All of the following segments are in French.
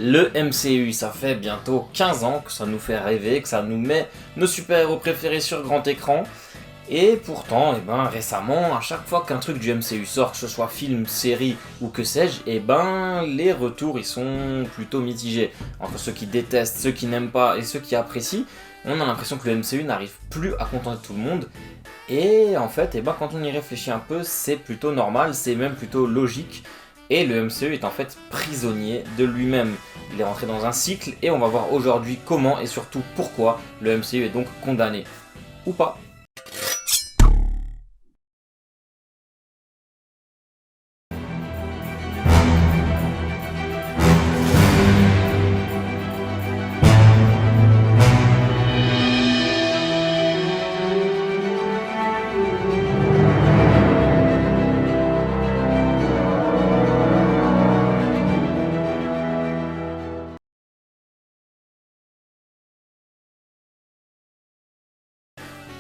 Le MCU, ça fait bientôt 15 ans que ça nous fait rêver, que ça nous met nos super-héros préférés sur grand écran. Et pourtant, récemment, à chaque fois qu'un truc du MCU sort, que ce soit film, série ou que sais-je, les retours ils sont plutôt mitigés. Entre ceux qui détestent, ceux qui n'aiment pas et ceux qui apprécient, on a l'impression que le MCU n'arrive plus à contenter tout le monde. Et en fait, quand on y réfléchit un peu, c'est plutôt normal, c'est même plutôt logique. Et le MCU est en fait prisonnier de lui-même. Il est rentré dans un cycle et on va voir aujourd'hui comment et surtout pourquoi le MCU est donc condamné. Ou pas.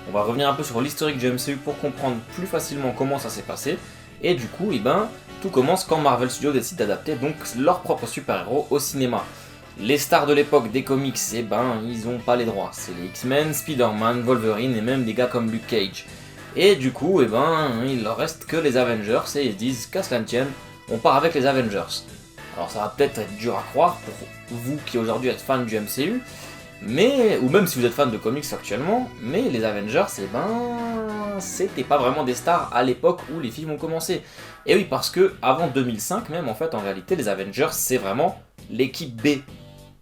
On va revenir un peu sur l'historique du MCU pour comprendre plus facilement comment ça s'est passé. Et du coup, tout commence quand Marvel Studios décide d'adapter donc leurs propres super-héros au cinéma. Les stars de l'époque des comics, ils ont pas les droits. C'est les X-Men, Spider-Man, Wolverine et même des gars comme Luke Cage. Et du coup, il leur reste que les Avengers et ils se disent qu'à cela ne tienne, on part avec les Avengers. Alors ça va peut-être être dur à croire pour vous qui aujourd'hui êtes fans du MCU, ou même si vous êtes fan de comics actuellement, mais les Avengers, c'était pas vraiment des stars à l'époque où les films ont commencé. Et oui, parce que avant 2005 même, en réalité, les Avengers, c'est vraiment l'équipe B.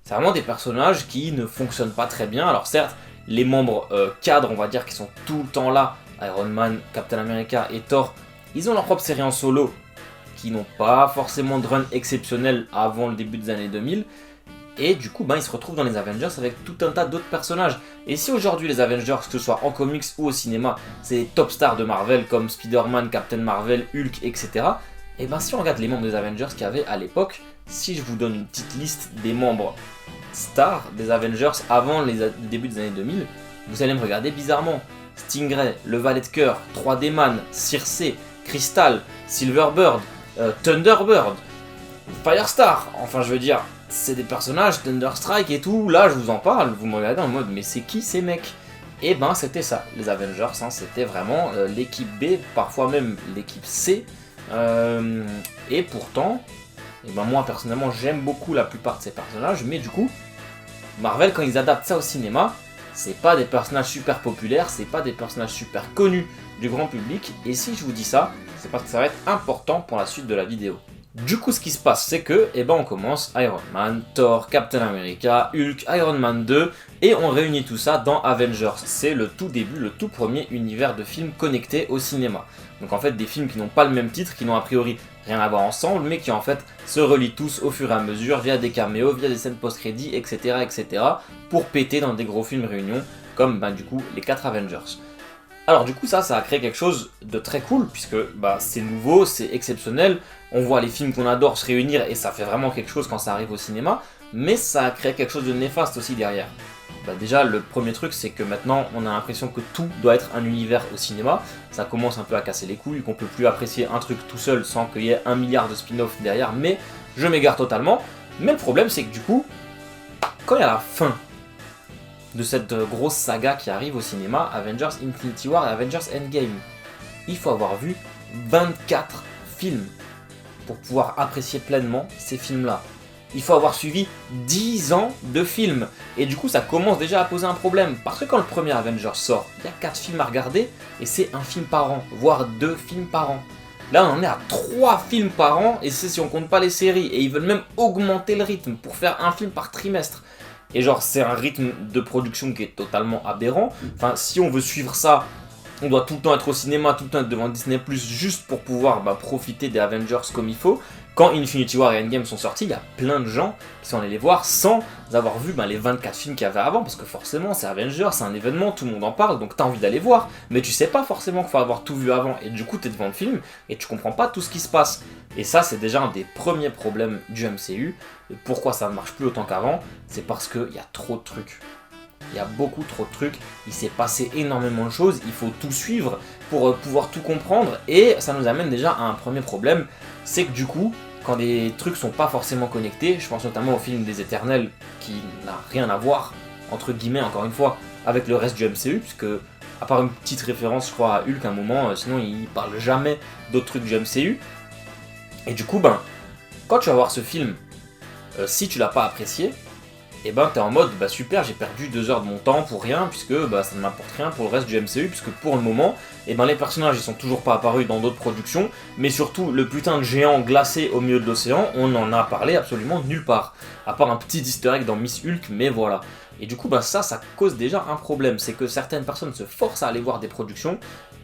C'est vraiment des personnages qui ne fonctionnent pas très bien. Alors certes, les membres cadres, on va dire, qui sont tout le temps là, Iron Man, Captain America et Thor, ils ont leur propre série en solo, qui n'ont pas forcément de run exceptionnel avant le début des années 2000. Et du coup, ils se retrouvent dans les Avengers avec tout un tas d'autres personnages. Et si aujourd'hui les Avengers, que ce soit en comics ou au cinéma, c'est des top stars de Marvel comme Spider-Man, Captain Marvel, Hulk, etc. Si on regarde les membres des Avengers qu'il y avait à l'époque, si je vous donne une petite liste des membres stars des Avengers avant le début des années 2000, vous allez me regarder bizarrement. Stingray, le valet de cœur, 3D Man, Circe, Crystal, Silverbird, Thunderbird, Firestar, c'est des personnages, Thunderstrike et tout, là je vous en parle, vous me regardez en mode mais c'est qui ces mecs? C'était ça, les Avengers, c'était vraiment l'équipe B, parfois même l'équipe C, et pourtant, moi personnellement j'aime beaucoup la plupart de ces personnages, mais du coup, Marvel quand ils adaptent ça au cinéma, c'est pas des personnages super populaires, c'est pas des personnages super connus du grand public, et si je vous dis ça, c'est parce que ça va être important pour la suite de la vidéo. Du coup, ce qui se passe, c'est que, on commence Iron Man, Thor, Captain America, Hulk, Iron Man 2, et on réunit tout ça dans Avengers. C'est le tout début, le tout premier univers de films connectés au cinéma. Donc en fait, des films qui n'ont pas le même titre, qui n'ont a priori rien à voir ensemble, mais qui en fait se relient tous au fur et à mesure, via des caméos, via des scènes post-crédits, etc., pour péter dans des gros films réunions, comme du coup les 4 Avengers. Alors du coup ça a créé quelque chose de très cool, puisque c'est nouveau, c'est exceptionnel, on voit les films qu'on adore se réunir et ça fait vraiment quelque chose quand ça arrive au cinéma, mais ça a créé quelque chose de néfaste aussi derrière. Déjà le premier truc c'est que maintenant on a l'impression que tout doit être un univers au cinéma, ça commence un peu à casser les couilles, qu'on peut plus apprécier un truc tout seul sans qu'il y ait 1 milliard de spin-off derrière, mais je m'égare totalement. Mais le problème c'est que du coup, quand il y a la fin de cette grosse saga qui arrive au cinéma, Avengers Infinity War et Avengers Endgame, il faut avoir vu 24 films pour pouvoir apprécier pleinement ces films-là. Il faut avoir suivi 10 ans de films. Et du coup, ça commence déjà à poser un problème. Parce que quand le premier Avengers sort, il y a 4 films à regarder et c'est un film par an, voire 2 films par an. Là, on en est à 3 films par an et c'est si on compte pas les séries. Et ils veulent même augmenter le rythme pour faire un film par trimestre. Et c'est un rythme de production qui est totalement aberrant. Si on veut suivre ça, on doit tout le temps être au cinéma, tout le temps être devant Disney+, juste pour pouvoir profiter des Avengers comme il faut. Quand Infinity War et Endgame sont sortis, il y a plein de gens qui sont allés les voir sans avoir vu les 24 films qu'il y avait avant, parce que forcément c'est Avengers, c'est un événement, tout le monde en parle, donc t'as envie d'aller voir, mais tu sais pas forcément qu'il faut avoir tout vu avant, et du coup t'es devant le film, et tu comprends pas tout ce qui se passe. Et ça c'est déjà un des premiers problèmes du MCU, et pourquoi ça ne marche plus autant qu'avant, c'est parce qu'il y a trop de trucs. Il y a beaucoup trop de trucs, il s'est passé énormément de choses, il faut tout suivre pour pouvoir tout comprendre, et ça nous amène déjà à un premier problème, c'est que du coup, quand des trucs sont pas forcément connectés, je pense notamment au film des Éternels qui n'a rien à voir, entre guillemets encore une fois, avec le reste du MCU, puisque à part une petite référence je crois à Hulk à un moment, sinon il parle jamais d'autres trucs du MCU. Et du coup quand tu vas voir ce film, si tu l'as pas apprécié, et t'es en mode super, j'ai perdu 2 heures de mon temps pour rien, puisque ça ne m'apporte rien pour le reste du MCU, puisque pour le moment, les personnages ils sont toujours pas apparus dans d'autres productions, mais surtout le putain de géant glacé au milieu de l'océan, on en a parlé absolument nulle part, à part un petit easter egg dans Miss Hulk, mais voilà. Et du coup ça cause déjà un problème, c'est que certaines personnes se forcent à aller voir des productions,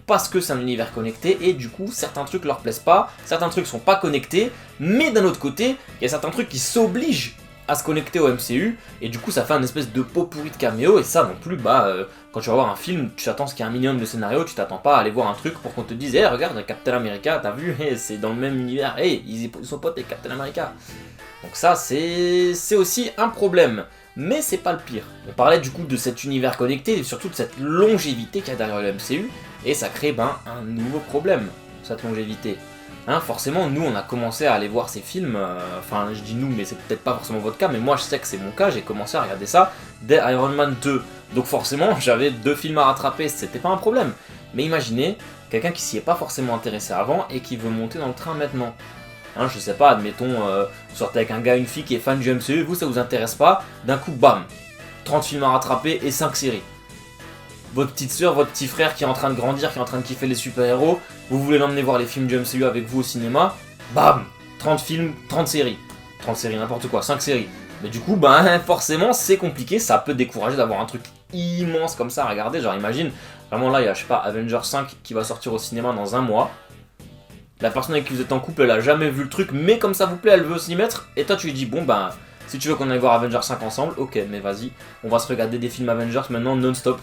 parce que c'est un univers connecté, et du coup certains trucs leur plaisent pas, certains trucs sont pas connectés, mais d'un autre côté, il y a certains trucs qui s'obligent à se connecter au MCU, et du coup ça fait un espèce de pot pourri de caméo, et ça non plus, quand tu vas voir un film, tu t'attends à ce qu'il y ait un minimum de scénario, tu t'attends pas à aller voir un truc pour qu'on te dise hey, regarde Captain America, t'as vu, hey, c'est dans le même univers, hey, ils sont potes avec Captain America. Donc ça c'est aussi un problème, mais c'est pas le pire. On parlait du coup de cet univers connecté, et surtout de cette longévité qu'il y a derrière le MCU, et ça crée un nouveau problème, cette longévité. Forcément, nous on a commencé à aller voir ces films, enfin je dis nous, mais c'est peut-être pas forcément votre cas, mais moi je sais que c'est mon cas, j'ai commencé à regarder ça dès Iron Man 2. Donc forcément, j'avais 2 films à rattraper, c'était pas un problème. Mais imaginez, quelqu'un qui s'y est pas forcément intéressé avant et qui veut monter dans le train maintenant. Je sais pas, admettons, vous sortez avec un gars, une fille qui est fan du MCU, vous ça vous intéresse pas, d'un coup bam, 30 films à rattraper et 5 séries. Votre petite soeur, votre petit frère qui est en train de grandir, qui est en train de kiffer les super-héros, vous voulez l'emmener voir les films du MCU avec vous au cinéma, bam, 30 films, 30 séries. 30 séries, n'importe quoi, 5 séries. Mais du coup, forcément, c'est compliqué, ça peut décourager d'avoir un truc immense comme ça à regarder. Genre, imagine, vraiment là, il y a, je sais pas, Avengers 5 qui va sortir au cinéma dans un mois. La personne avec qui vous êtes en couple, elle a jamais vu le truc, mais comme ça vous plaît, elle veut s'y mettre. Et toi, tu lui dis, bon, si tu veux qu'on aille voir Avengers 5 ensemble, ok, mais vas-y, on va se regarder des films Avengers maintenant non-stop,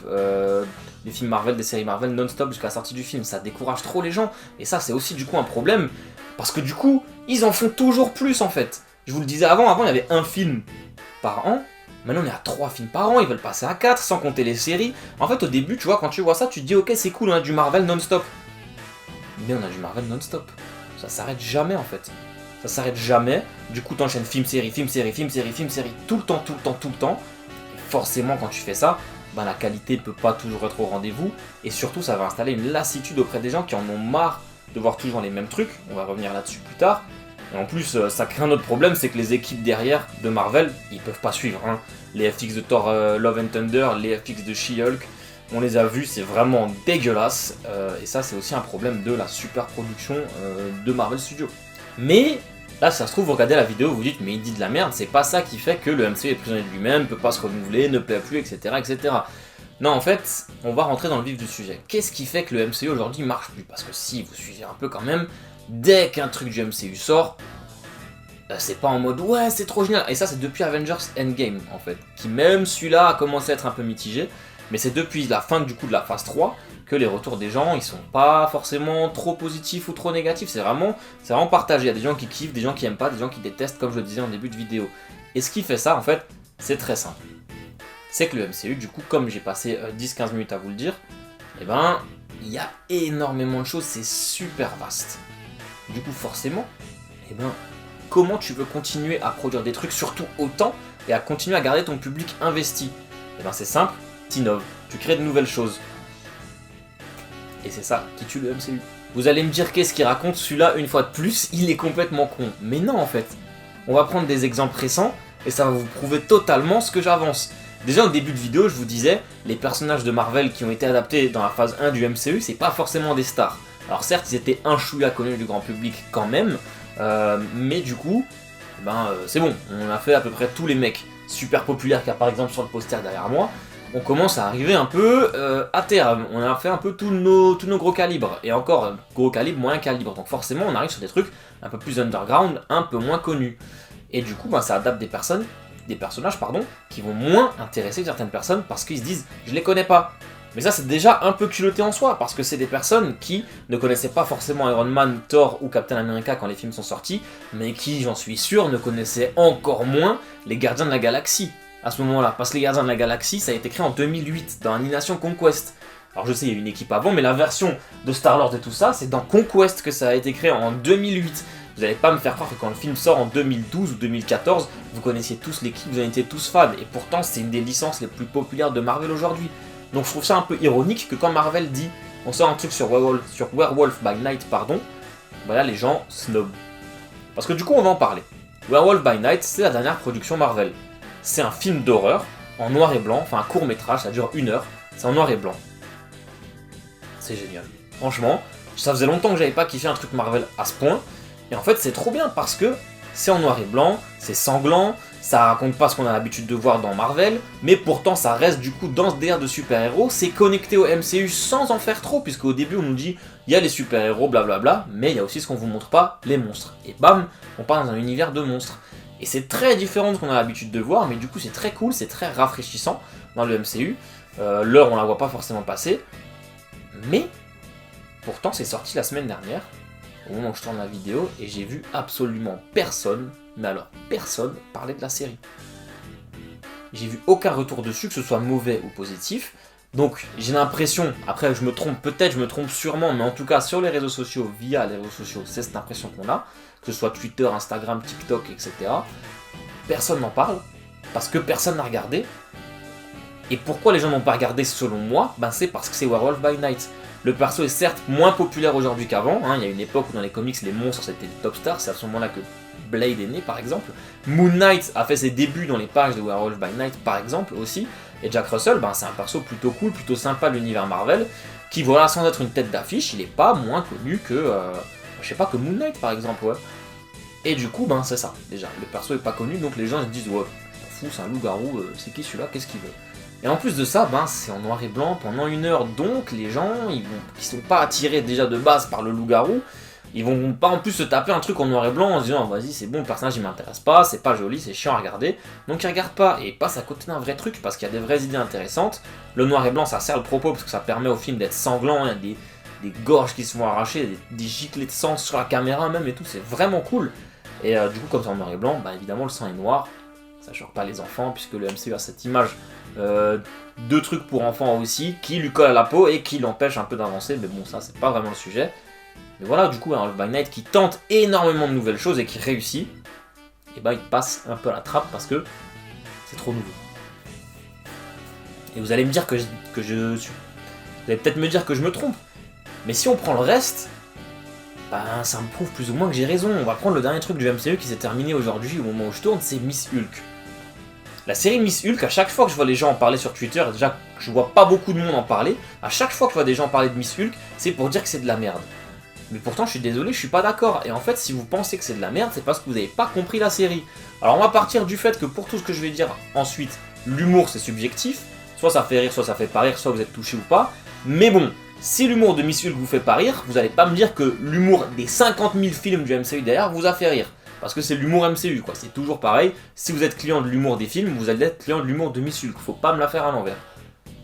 des films Marvel, des séries Marvel non-stop jusqu'à la sortie du film. Ça décourage trop les gens, et ça c'est aussi du coup un problème, parce que du coup, ils en font toujours plus en fait. Je vous le disais avant il y avait un film par an, maintenant on est à 3 films par an, ils veulent passer à 4 sans compter les séries. En fait au début, tu vois, quand tu vois ça, tu te dis ok c'est cool, on a du Marvel non-stop. Mais on a du Marvel non-stop, ça s'arrête jamais en fait. Ça s'arrête jamais, du coup t'enchaînes film, série, film, série, film, série, film, série, tout le temps. Et forcément quand tu fais ça, la qualité peut pas toujours être au rendez-vous, et surtout ça va installer une lassitude auprès des gens qui en ont marre de voir toujours les mêmes trucs, on va revenir là-dessus plus tard. Et en plus ça crée un autre problème, c'est que les équipes derrière de Marvel, ils peuvent pas suivre. Les FX de Thor Love and Thunder, les FX de She-Hulk, on les a vus, c'est vraiment dégueulasse, et ça c'est aussi un problème de la super production de Marvel Studios. Mais là, si ça se trouve, vous regardez la vidéo, vous dites mais il dit de la merde, c'est pas ça qui fait que le MCU est prisonnier de lui-même, peut pas se renouveler, ne plaît plus, etc., etc. Non, en fait, on va rentrer dans le vif du sujet. Qu'est-ce qui fait que le MCU aujourd'hui marche plus? Parce que si vous suivez un peu quand même, dès qu'un truc du MCU sort, c'est pas en mode ouais c'est trop génial. Et ça c'est depuis Avengers Endgame en fait, qui même celui-là a commencé à être un peu mitigé, mais c'est depuis la fin du coup de la phase 3 que les retours des gens ils sont pas forcément trop positifs ou trop négatifs, c'est vraiment partagé. Il y a des gens qui kiffent, des gens qui aiment pas, des gens qui détestent, comme je le disais en début de vidéo. Et ce qui fait ça en fait, c'est très simple. C'est que le MCU, du coup, comme j'ai passé 10-15 minutes à vous le dire, il y a énormément de choses, c'est super vaste. Du coup, forcément, comment tu veux continuer à produire des trucs, surtout autant, et à continuer à garder ton public investi? C'est simple, t'innoves, tu crées de nouvelles choses. Et c'est ça qui tue le MCU. Vous allez me dire qu'est-ce qu'il raconte, celui-là, une fois de plus, il est complètement con. Mais non, en fait. On va prendre des exemples récents, et ça va vous prouver totalement ce que j'avance. Déjà, au début de vidéo, je vous disais, les personnages de Marvel qui ont été adaptés dans la phase 1 du MCU, c'est pas forcément des stars. Alors certes, ils étaient un chouïa connus du grand public quand même, mais du coup, c'est bon, on a fait à peu près tous les mecs super populaires qu'il y a par exemple sur le poster derrière moi. On commence à arriver un peu à terme, on a fait un peu tous nos gros calibres, et encore gros calibre, moyen calibre, donc forcément on arrive sur des trucs un peu plus underground, un peu moins connus. Et du coup ça adapte des personnages qui vont moins intéresser certaines personnes parce qu'ils se disent je les connais pas. Mais ça c'est déjà un peu culotté en soi, parce que c'est des personnes qui ne connaissaient pas forcément Iron Man, Thor ou Captain America quand les films sont sortis, mais qui, j'en suis sûr, ne connaissaient encore moins les Gardiens de la Galaxie à ce moment-là. Parce que les Gardiens de la Galaxie, ça a été créé en 2008, dans Animation Conquest. Alors je sais, il y a eu une équipe avant, mais la version de Star-Lord et tout ça, c'est dans Conquest que ça a été créé en 2008. Vous n'allez pas me faire croire que quand le film sort en 2012 ou 2014, vous connaissiez tous l'équipe, vous en étiez tous fans. Et pourtant, c'est une des licences les plus populaires de Marvel aujourd'hui. Donc je trouve ça un peu ironique que quand Marvel dit on sort un truc sur Werewolf by Night, bah là les gens snob. Parce que du coup on va en parler. Werewolf by Night, c'est la dernière production Marvel. C'est un film d'horreur en noir et blanc, enfin un court métrage, ça dure 1 heure, c'est en noir et blanc. C'est génial. Franchement, ça faisait longtemps que j'avais pas kiffé un truc Marvel à ce point. Et en fait c'est trop bien parce que c'est en noir et blanc, c'est sanglant, ça raconte pas ce qu'on a l'habitude de voir dans Marvel, mais pourtant ça reste du coup dans ce délire de super-héros, c'est connecté au MCU sans en faire trop, puisque au début on nous dit il y a les super-héros, blablabla, mais il y a aussi ce qu'on vous montre pas, les monstres. Et bam, on part dans un univers de monstres. Et c'est très différent de ce qu'on a l'habitude de voir, mais du coup c'est très cool, c'est très rafraîchissant dans le MCU. L'heure on la voit pas forcément passer, mais pourtant c'est sorti la semaine dernière, au moment où je tourne la vidéo, et j'ai vu absolument personne, mais alors personne, parler de la série. J'ai vu aucun retour dessus, que ce soit mauvais ou positif, donc j'ai l'impression, après je me trompe peut-être, je me trompe sûrement, mais en tout cas sur les réseaux sociaux, via les réseaux sociaux, c'est cette impression qu'on a, que ce soit Twitter, Instagram, TikTok, etc. Personne n'en parle, parce que personne n'a regardé. Et pourquoi les gens n'ont pas regardé selon moi? Ben c'est parce que c'est Werewolf by Night. Le perso est certes moins populaire aujourd'hui qu'avant, hein. Il y a une époque où dans les comics les monstres c'était des top stars, c'est à ce moment-là que Blade est né par exemple. Moon Knight a fait ses débuts dans les pages de Werewolf by Night par exemple aussi, et Jack Russell ben, c'est un perso plutôt cool, plutôt sympa de l'univers Marvel, qui voilà sans être une tête d'affiche, il est pas moins connu que, je sais pas, que Moon Knight par exemple, ouais. Et du coup ben c'est ça, déjà, le perso est pas connu, donc les gens se disent ouais, je m'en fous, c'est un loup-garou, c'est qui celui-là, qu'est-ce qu'il veut? Et en plus de ça, ben, c'est en noir et blanc pendant 1 heure, donc les gens qui sont pas attirés déjà de base par le loup-garou, ils vont pas en plus se taper un truc en noir et blanc en se disant vas-y c'est bon, le personnage il m'intéresse pas, c'est pas joli, c'est chiant à regarder, donc ils regardent pas et ils passent à côté d'un vrai truc parce qu'il y a des vraies idées intéressantes. Le noir et blanc ça sert le propos parce que ça permet au film d'être sanglant, il y a des gorges qui se font arracher, des giclées de sang sur la caméra même et tout, c'est vraiment cool. Et du coup comme c'est en noir et blanc, bah évidemment le sang est noir, ça choque pas les enfants puisque le MCU a cette image de trucs pour enfants aussi qui lui collent à la peau et qui l'empêchent un peu d'avancer, mais bon ça c'est pas vraiment le sujet. Mais voilà, du coup Werewolf by Night qui tente énormément de nouvelles choses et qui réussit, et bah il passe un peu à la trappe parce que c'est trop nouveau. Et vous allez me dire vous allez peut-être me dire que je me trompe, mais si on prend le reste, ben ça me prouve plus ou moins que j'ai raison. On va prendre le dernier truc du MCU qui s'est terminé aujourd'hui au moment où je tourne, c'est Miss Hulk. La série Miss Hulk, à chaque fois que je vois les gens en parler sur Twitter, et déjà je vois pas beaucoup de monde en parler, à chaque fois que je vois des gens parler de Miss Hulk, c'est pour dire que c'est de la merde. Mais pourtant je suis désolé, je suis pas d'accord. Et en fait si vous pensez que c'est de la merde, c'est parce que vous n'avez pas compris la série. Alors on va partir du fait que pour tout ce que je vais dire ensuite, l'humour c'est subjectif, soit ça fait rire, soit ça fait pas rire, soit vous êtes touché ou pas. Mais bon, si l'humour de Miss Hulk vous fait pas rire, vous allez pas me dire que l'humour des 50 000 films du MCU derrière vous a fait rire. Parce que c'est l'humour MCU, quoi. C'est toujours pareil. Si vous êtes client de l'humour des films, vous allez être client de l'humour de Miss Hulk. Faut pas me la faire à l'envers.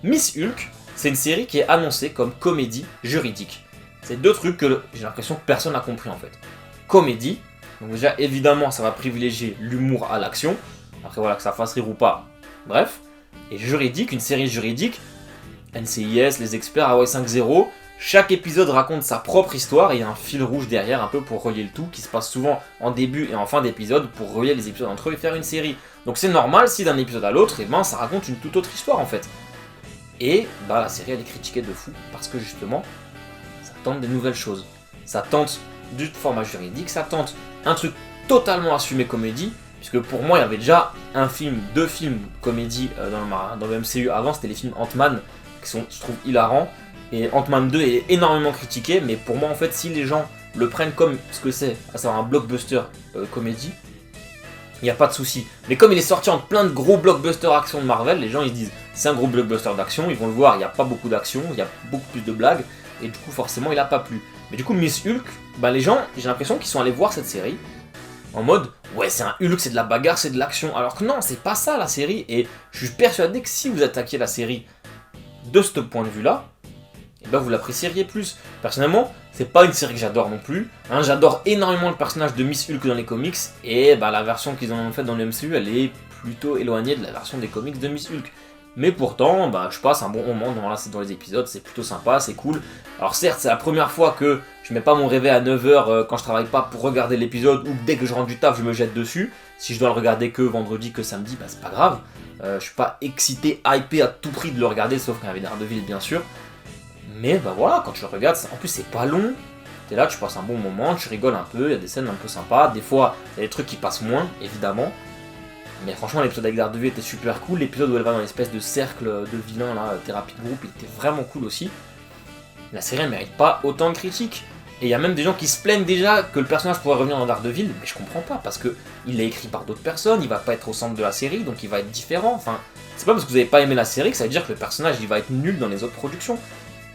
Miss Hulk, c'est une série qui est annoncée comme comédie juridique. C'est deux trucs que j'ai l'impression que personne n'a compris en fait. Comédie, donc déjà évidemment ça va privilégier l'humour à l'action. Après voilà, que ça fasse rire ou pas, bref. Et juridique, une série juridique, NCIS, les experts, Hawaii 5.0. Chaque épisode raconte sa propre histoire et il y a un fil rouge derrière un peu pour relier le tout qui se passe souvent en début et en fin d'épisode pour relier les épisodes entre eux et faire une série. Donc c'est normal si d'un épisode à l'autre, et ben, ça raconte une toute autre histoire en fait. Et bah, la série elle est critiquée de fou parce que justement ça tente des nouvelles choses. Ça tente du format juridique, ça tente un truc totalement assumé comédie, puisque pour moi il y avait déjà deux films comédie dans le MCU avant, c'était les films Ant-Man qui sont je trouve hilarants. Et Ant-Man 2 est énormément critiqué, mais pour moi en fait si les gens le prennent comme ce que c'est, à savoir un blockbuster comédie, il n'y a pas de souci. Mais comme il est sorti entre plein de gros blockbusters action de Marvel, les gens ils se disent c'est un gros blockbuster d'action, ils vont le voir, il n'y a pas beaucoup d'action, il y a beaucoup plus de blagues, et du coup forcément il a pas plu. Mais du coup Miss Hulk, bah les gens, j'ai l'impression qu'ils sont allés voir cette série en mode ouais c'est un Hulk, c'est de la bagarre, c'est de l'action, alors que non c'est pas ça la série, et je suis persuadé que si vous attaquiez la série de ce point de vue là, et ben vous l'apprécieriez plus. Personnellement, c'est pas une série que j'adore non plus. Hein, j'adore énormément le personnage de Miss Hulk dans les comics, et bah, la version qu'ils en ont faite dans le MCU, elle est plutôt éloignée de la version des comics de Miss Hulk. Mais pourtant, bah, je passe un bon moment dans les épisodes, c'est plutôt sympa, c'est cool. Alors certes, c'est la première fois que je mets pas mon réveil à 9h quand je travaille pas pour regarder l'épisode, ou dès que je rentre du taf, je me jette dessus. Si je dois le regarder que vendredi, que samedi, bah c'est pas grave. Je suis pas excité, hypé à tout prix de le regarder, sauf quand il y avait Daredevil, bien sûr. Mais bah voilà, quand tu le regardes, en plus c'est pas long. T'es là, tu passes un bon moment, tu rigoles un peu, il y a des scènes un peu sympas. Des fois, il y a des trucs qui passent moins, évidemment. Mais franchement, l'épisode avec Daredevil était super cool. L'épisode où elle va dans l'espèce de cercle de vilains, là, thérapie de groupe, il était vraiment cool aussi. La série ne mérite pas autant de critiques. Et il y a même des gens qui se plaignent déjà que le personnage pourrait revenir dans Daredevil, mais je comprends pas, parce que il est écrit par d'autres personnes, il va pas être au centre de la série, donc il va être différent. Enfin, c'est pas parce que vous avez pas aimé la série que ça veut dire que le personnage il va être nul dans les autres productions.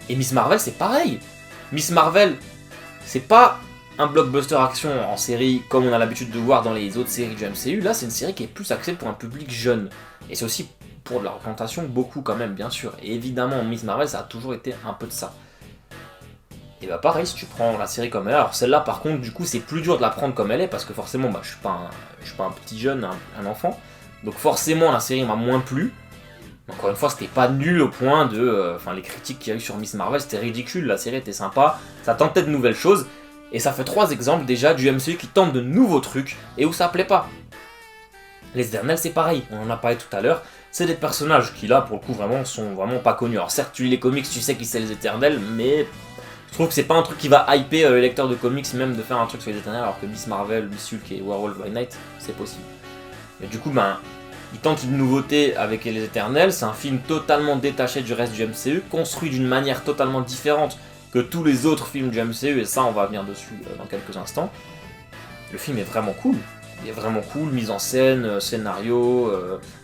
Et Miss Marvel, c'est pareil. Miss Marvel, c'est pas un blockbuster action en série comme on a l'habitude de voir dans les autres séries du MCU. Là, c'est une série qui est plus axée pour un public jeune. Et c'est aussi pour de la représentation, beaucoup quand même, bien sûr. Et évidemment, Miss Marvel, ça a toujours été un peu de ça. Et bah pareil, si tu prends la série comme elle est, alors celle-là par contre, du coup, c'est plus dur de la prendre comme elle est, parce que forcément, bah, je suis pas un petit jeune, un enfant. Donc forcément, la série m'a moins plu. Encore une fois, c'était pas nul au point de... les critiques qu'il y a eu sur Miss Marvel, c'était ridicule, la série était sympa, ça tentait de nouvelles choses, et ça fait 3 exemples déjà du MCU qui tente de nouveaux trucs, et où ça plaît pas. Les Éternels, c'est pareil, on en a parlé tout à l'heure, c'est des personnages qui là, pour le coup, vraiment, sont vraiment pas connus. Alors certes, tu lis les comics, tu sais qui c'est les Éternels, mais... je trouve que c'est pas un truc qui va hyper les lecteurs de comics, même de faire un truc sur les Éternels, alors que Miss Marvel, Miss Hulk et Werewolf by Night, c'est possible. Mais du coup, ben... il tente une nouveauté avec les Éternels, c'est un film totalement détaché du reste du MCU, construit d'une manière totalement différente que tous les autres films du MCU, et ça on va venir dessus dans quelques instants. Le film est vraiment cool, il est vraiment cool, mise en scène, scénario,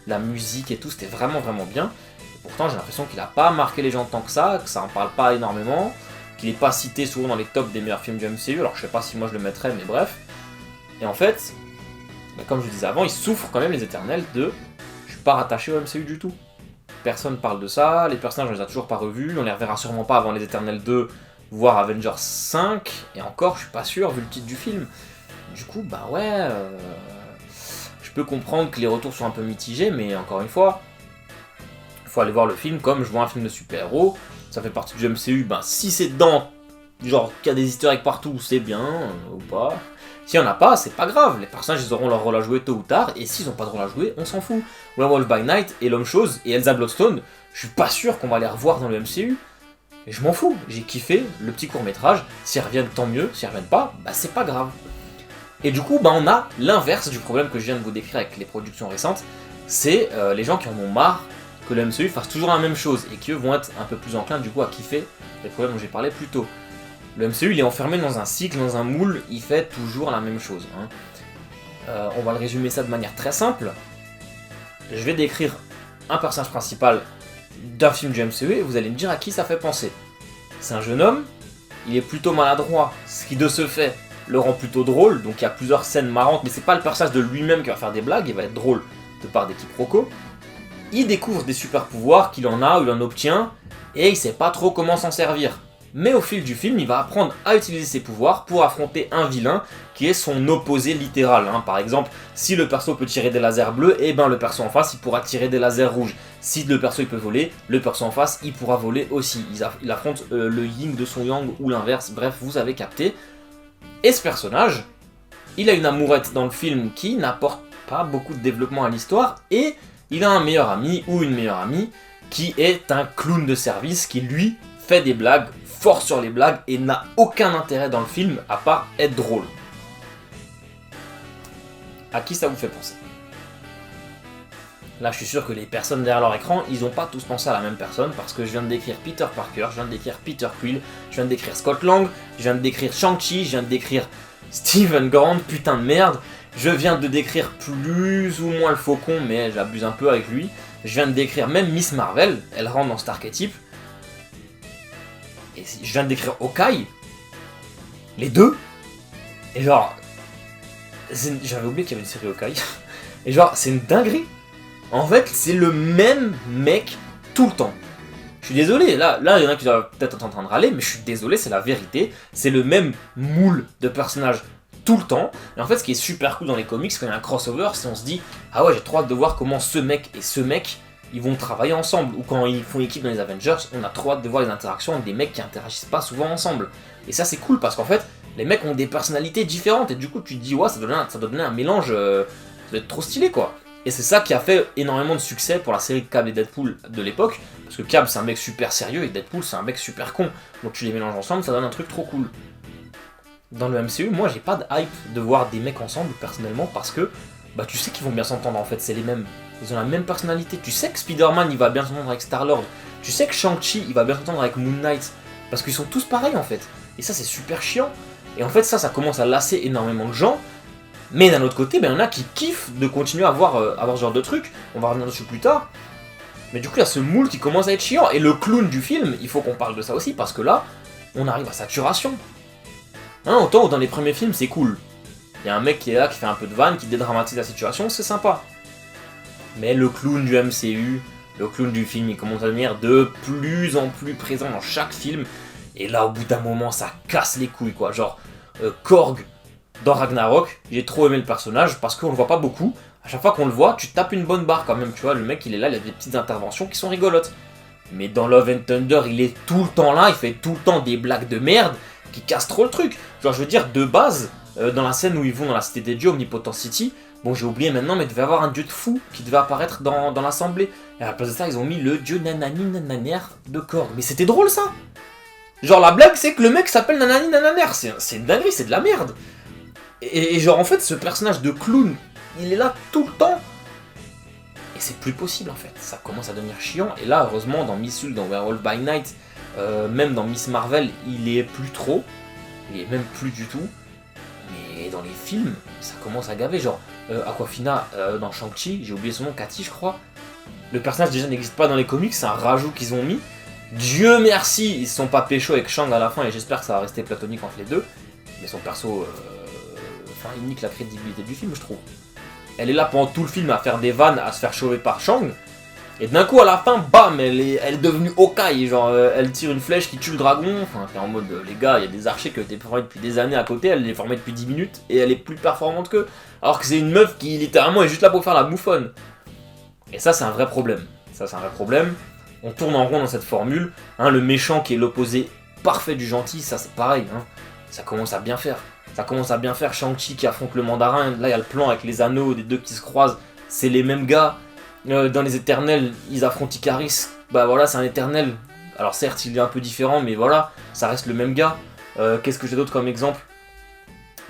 la musique et tout, c'était vraiment bien. Et pourtant j'ai l'impression qu'il a pas marqué les gens tant que ça en parle pas énormément, qu'il est pas cité souvent dans les tops des meilleurs films du MCU, alors je sais pas si moi je le mettrais, mais bref. Et en fait... comme je vous disais avant, ils souffrent quand même les Éternels de... je suis pas rattaché au MCU du tout. Personne parle de ça, les personnages on les a toujours pas revus, on les reverra sûrement pas avant les Éternels 2, voire Avengers 5, et encore je suis pas sûr vu le titre du film. Du coup, bah ouais... je peux comprendre que les retours sont un peu mitigés, mais encore une fois, il faut aller voir le film comme je vois un film de super-héros, ça fait partie du MCU, bah si c'est dedans, genre qu'il y a des easter eggs partout, c'est bien, ou pas... s'il n'y en a pas, c'est pas grave, les personnages ils auront leur rôle à jouer tôt ou tard, et s'ils n'ont pas de rôle à jouer, on s'en fout. Werewolf by Night et L'Homme-Chose et Elsa Bloodstone, je suis pas sûr qu'on va les revoir dans le MCU. Et je m'en fous, j'ai kiffé le petit court-métrage, s'ils reviennent tant mieux, s'ils reviennent pas, bah c'est pas grave. Et du coup, bah on a l'inverse du problème que je viens de vous décrire avec les productions récentes, c'est les gens qui en ont marre que le MCU fasse toujours la même chose, et qui eux vont être un peu plus enclins du coup à kiffer les problèmes dont j'ai parlé plus tôt. Le MCU il est enfermé dans un cycle, dans un moule, il fait toujours la même chose. On va le résumer ça de manière très simple. Je vais décrire un personnage principal d'un film du MCU et vous allez me dire à qui ça fait penser. C'est un jeune homme, il est plutôt maladroit, ce qui de ce fait le rend plutôt drôle, donc il y a plusieurs scènes marrantes, mais c'est pas le personnage de lui-même qui va faire des blagues, il va être drôle de par des quiproquos. Il découvre des super pouvoirs qu'il en a ou il en obtient, et il sait pas trop comment s'en servir. Mais au fil du film, il va apprendre à utiliser ses pouvoirs pour affronter un vilain qui est son opposé littéral. Par exemple, si le perso peut tirer des lasers bleus, et ben le perso en face il pourra tirer des lasers rouges. Si le perso il peut voler, le perso en face il pourra voler aussi. Il affronte le yin de son yang ou l'inverse, bref, vous avez capté. Et ce personnage, il a une amourette dans le film qui n'apporte pas beaucoup de développement à l'histoire, et il a un meilleur ami ou une meilleure amie qui est un clown de service qui lui fait des blagues, fort sur les blagues et n'a aucun intérêt dans le film à part être drôle. À qui ça vous fait penser? Là je suis sûr que les personnes derrière leur écran, ils n'ont pas tous pensé à la même personne parce que je viens de décrire Peter Parker, je viens de décrire Peter Quill, je viens de décrire Scott Lang, je viens de décrire Shang-Chi, je viens de décrire Steven Grant, putain de merde, je viens de décrire plus ou moins le Faucon mais j'abuse un peu avec lui, je viens de décrire même Miss Marvel, elle rentre dans cet archétype. Et je viens de décrire Hawkeye, les deux, et genre, j'avais oublié qu'il y avait une série Hawkeye, et genre, c'est une dinguerie. En fait, c'est le même mec tout le temps. Je suis désolé, là, il y en a qui doivent peut-être être en train de râler, mais je suis désolé, c'est la vérité. C'est le même moule de personnages tout le temps. Et en fait, ce qui est super cool dans les comics, quand il y a un crossover, c'est on se dit, ah ouais, j'ai trop hâte de voir comment ce mec et ce mec ils vont travailler ensemble. Ou quand ils font équipe dans les Avengers, on a trop hâte de voir les interactions avec des mecs qui interagissent pas souvent ensemble. Et ça c'est cool parce qu'en fait, les mecs ont des personnalités différentes et du coup tu te dis ouais ça doit donner un mélange, ça doit être trop stylé quoi. Et c'est ça qui a fait énormément de succès pour la série Cable et Deadpool de l'époque, parce que Cable c'est un mec super sérieux et Deadpool c'est un mec super con, donc tu les mélanges ensemble, ça donne un truc trop cool. Dans le MCU, moi j'ai pas de hype de voir des mecs ensemble personnellement, parce que bah tu sais qu'ils vont bien s'entendre en fait, c'est les mêmes. Ils ont la même personnalité, tu sais que Spider-Man il va bien s'entendre avec Star-Lord, tu sais que Shang-Chi il va bien s'entendre avec Moon Knight, parce qu'ils sont tous pareils en fait, et ça c'est super chiant. Et en fait ça commence à lasser énormément de gens. Mais d'un autre côté, ben, il y en a qui kiffent de continuer à avoir ce genre de truc. On va revenir dessus plus tard. Mais du coup, il y a ce moule qui commence à être chiant. Et le clown du film, il faut qu'on parle de ça aussi, parce que là, on arrive à saturation. Hein, autant où dans les premiers films, c'est cool. Il y a un mec qui est là, qui fait un peu de vanne, qui dédramatise la situation, c'est sympa. Mais le clown du MCU, le clown du film, il commence à devenir de plus en plus présent dans chaque film. Et là, au bout d'un moment, ça casse les couilles, quoi. Genre, Korg dans Ragnarok, j'ai trop aimé le personnage parce qu'on le voit pas beaucoup. À chaque fois qu'on le voit, tu tapes une bonne barre quand même, tu vois. Le mec, il est là, il a des petites interventions qui sont rigolotes. Mais dans Love and Thunder, il est tout le temps là, il fait tout le temps des blagues de merde qui cassent trop le truc. Genre, je veux dire, de base, dans la scène où ils vont dans la cité des dieux, Omnipotent City, bon, j'ai oublié maintenant, mais il devait y avoir un dieu de fou qui devait apparaître dans l'assemblée. Et à la place de ça, ils ont mis le dieu nanani nananer de Korg. Mais c'était drôle ça! Genre, la blague, c'est que le mec s'appelle nanani nananer. C'est une dinguerie, c'est de la merde. Et genre en fait ce personnage de clown, il est là tout le temps. Et c'est plus possible en fait, ça commence à devenir chiant. Et là heureusement dans Miss Hulk, dans Werewolf by Night, même dans Miss Marvel, il est plus trop. Il est même plus du tout. Mais dans les films, ça commence à gaver. Genre Aquafina dans Shang-Chi, j'ai oublié son nom, Cathy je crois. Le personnage déjà n'existe pas dans les comics, c'est un rajout qu'ils ont mis. Dieu merci, ils se sont pas pécho avec Shang à la fin et j'espère que ça va rester platonique entre les deux. Mais son perso... Enfin, il nique la crédibilité du film, je trouve. Elle est là pendant tout le film à faire des vannes, à se faire chauffer par Shang. Et d'un coup, à la fin, bam, elle est devenue Hawkeye. Genre, elle tire une flèche qui tue le dragon. Enfin, t'es en mode, les gars, il y a des archers qui ont été formés depuis des années à côté. Elle les formée depuis 10 minutes et elle est plus performante qu'eux. Alors que c'est une meuf qui, littéralement, est juste là pour faire la bouffonne. Et ça, c'est un vrai problème. Ça, c'est un vrai problème. On tourne en rond dans cette formule. Hein, le méchant qui est l'opposé parfait du gentil, ça, c'est pareil. Hein. Ça commence à bien faire. Ça commence à bien faire. Shang-Chi qui affronte le mandarin, là il y a le plan avec les anneaux des deux qui se croisent, c'est les mêmes gars. Dans les éternels, ils affrontent Icaris, bah voilà c'est un éternel. Alors certes il est un peu différent mais voilà, ça reste le même gars. Qu'est-ce que j'ai d'autre comme exemple?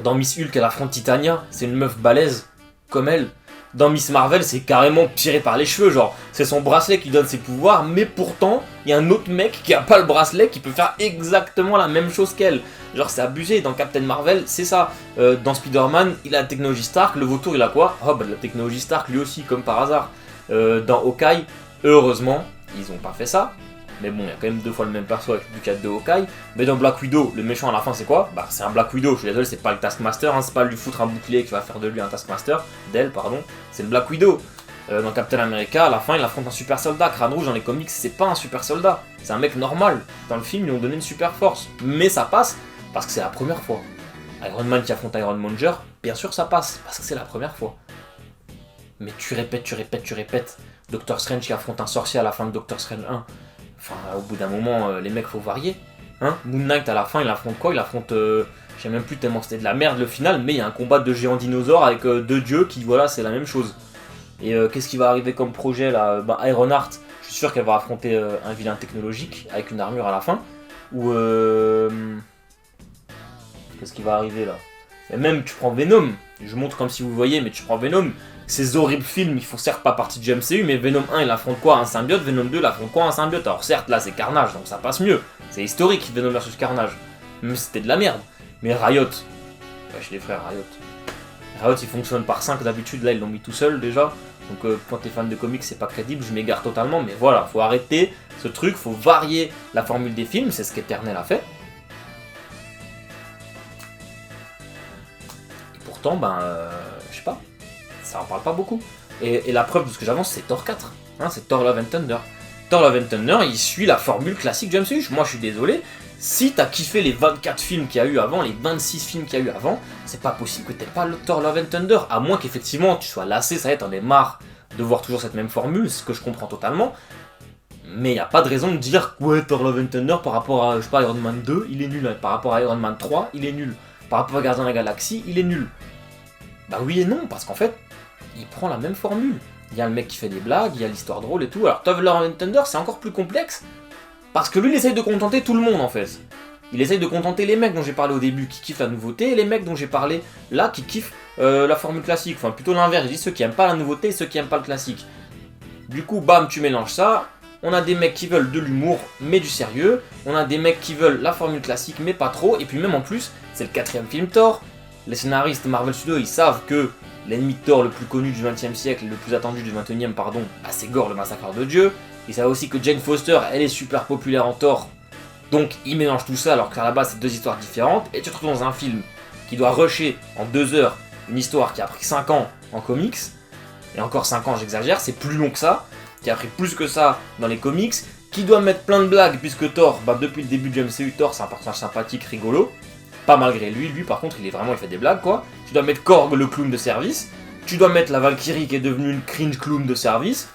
Dans Miss Hulk elle affronte Titania, c'est une meuf balèze comme elle. Dans Miss Marvel, c'est carrément tiré par les cheveux, genre c'est son bracelet qui donne ses pouvoirs, mais pourtant il y a un autre mec qui a pas le bracelet qui peut faire exactement la même chose qu'elle. Genre c'est abusé. Dans Captain Marvel, c'est ça. Dans Spider-Man, il a la technologie Stark, le vautour il a quoi? Oh bah de la technologie Stark lui aussi, comme par hasard. Dans Hawkeye, heureusement, ils ont pas fait ça. Mais bon, il y a quand même deux fois le même perso avec du 4 de Hawkeye. Mais dans Black Widow, le méchant à la fin c'est quoi? Bah c'est un Black Widow, je suis désolé, c'est pas le Taskmaster, hein, c'est pas lui foutre un bouclier qui va faire de lui un Taskmaster, d'elle pardon, c'est le Black Widow. Dans Captain America, à la fin il affronte un super soldat. Crâne Rouge dans les comics c'est pas un super soldat, c'est un mec normal. Dans le film ils lui ont donné une super force, mais ça passe parce que c'est la première fois. Iron Man qui affronte Iron Monger, bien sûr ça passe, parce que c'est la première fois. Mais tu répètes. Doctor Strange qui affronte un sorcier à la fin de Doctor Strange 1. Enfin, au bout d'un moment, les mecs, faut varier. Hein, Moon Knight, à la fin, il affronte quoi? Il affronte... je sais même plus tellement c'était de la merde le final, mais il y a un combat de géants dinosaures avec deux dieux qui, voilà, c'est la même chose. Et qu'est-ce qui va arriver comme projet, là? Ironheart, je suis sûr qu'elle va affronter un vilain technologique avec une armure à la fin. Ou... Qu'est-ce qui va arriver, là? Et même, tu prends Venom. Je montre comme si vous voyez, mais tu prends Venom. Ces horribles films, ils font certes pas partie du MCU, mais Venom 1 il affronte quoi? Un symbiote, Venom 2 il affronte quoi? Un symbiote. Alors certes là c'est Carnage, donc ça passe mieux. C'est historique Venom versus Carnage. Même si c'était de la merde. Mais Riot, wesh les frères, Riot il fonctionne par 5 d'habitude, là ils l'ont mis tout seul déjà. Donc quand t'es fan de comics c'est pas crédible, je m'égare totalement, mais voilà, faut arrêter ce truc, faut varier la formule des films, c'est ce qu'Eternal a fait. Et pourtant, je sais pas. Ça en parle pas beaucoup. Et la preuve de ce que j'avance, c'est Thor 4. Hein, c'est Thor Love and Thunder. Thor Love and Thunder, il suit la formule classique du MCU. Moi, je suis désolé. Si t'as kiffé les 24 films qu'il y a eu avant, les 26 films qu'il y a eu avant, c'est pas possible que t'aies pas le Thor Love and Thunder. À moins qu'effectivement, tu sois lassé, ça y est, t'en aies marre de voir toujours cette même formule, ce que je comprends totalement. Mais il n'y a pas de raison de dire ouais, Thor Love and Thunder par rapport à, je sais pas, Iron Man 2, il est nul. Par rapport à Iron Man 3, il est nul. Par rapport à Gardien de la Galaxie, il est nul. Bah oui et non, parce qu'en fait, il prend la même formule. Il y a le mec qui fait des blagues, il y a l'histoire drôle et tout. Alors Thor Love and Thunder, c'est encore plus complexe, parce que lui, il essaye de contenter tout le monde en fait. Il essaye de contenter les mecs dont j'ai parlé au début, qui kiffent la nouveauté, et les mecs dont j'ai parlé là, qui kiffent la formule classique. Enfin, plutôt l'inverse, je dis ceux qui aiment pas la nouveauté et ceux qui aiment pas le classique. Du coup, bam, tu mélanges ça. On a des mecs qui veulent de l'humour, mais du sérieux. On a des mecs qui veulent la formule classique, mais pas trop. Et puis même en plus, c'est le 4ème film Thor. Les scénaristes Marvel Studios, ils savent que l'ennemi de Thor le plus connu du 20e siècle, le plus attendu du 21e, pardon, bah, c'est Gore, le massacreur de Dieu. Ils savent aussi que Jane Foster, elle est super populaire en Thor. Donc ils mélangent tout ça alors qu'à la base c'est deux histoires différentes. Et tu te retrouves dans un film qui doit rusher en 2 heures une histoire qui a pris 5 ans en comics. Et encore 5 ans, j'exagère, c'est plus long que ça. Qui a pris plus que ça dans les comics. Qui doit mettre plein de blagues puisque Thor, bah, depuis le début du MCU, Thor c'est un personnage sympathique, rigolo. Pas malgré lui, par contre il fait des blagues quoi. Tu dois mettre Korg le clown de service. Tu dois mettre la Valkyrie qui est devenue une cringe clown de service.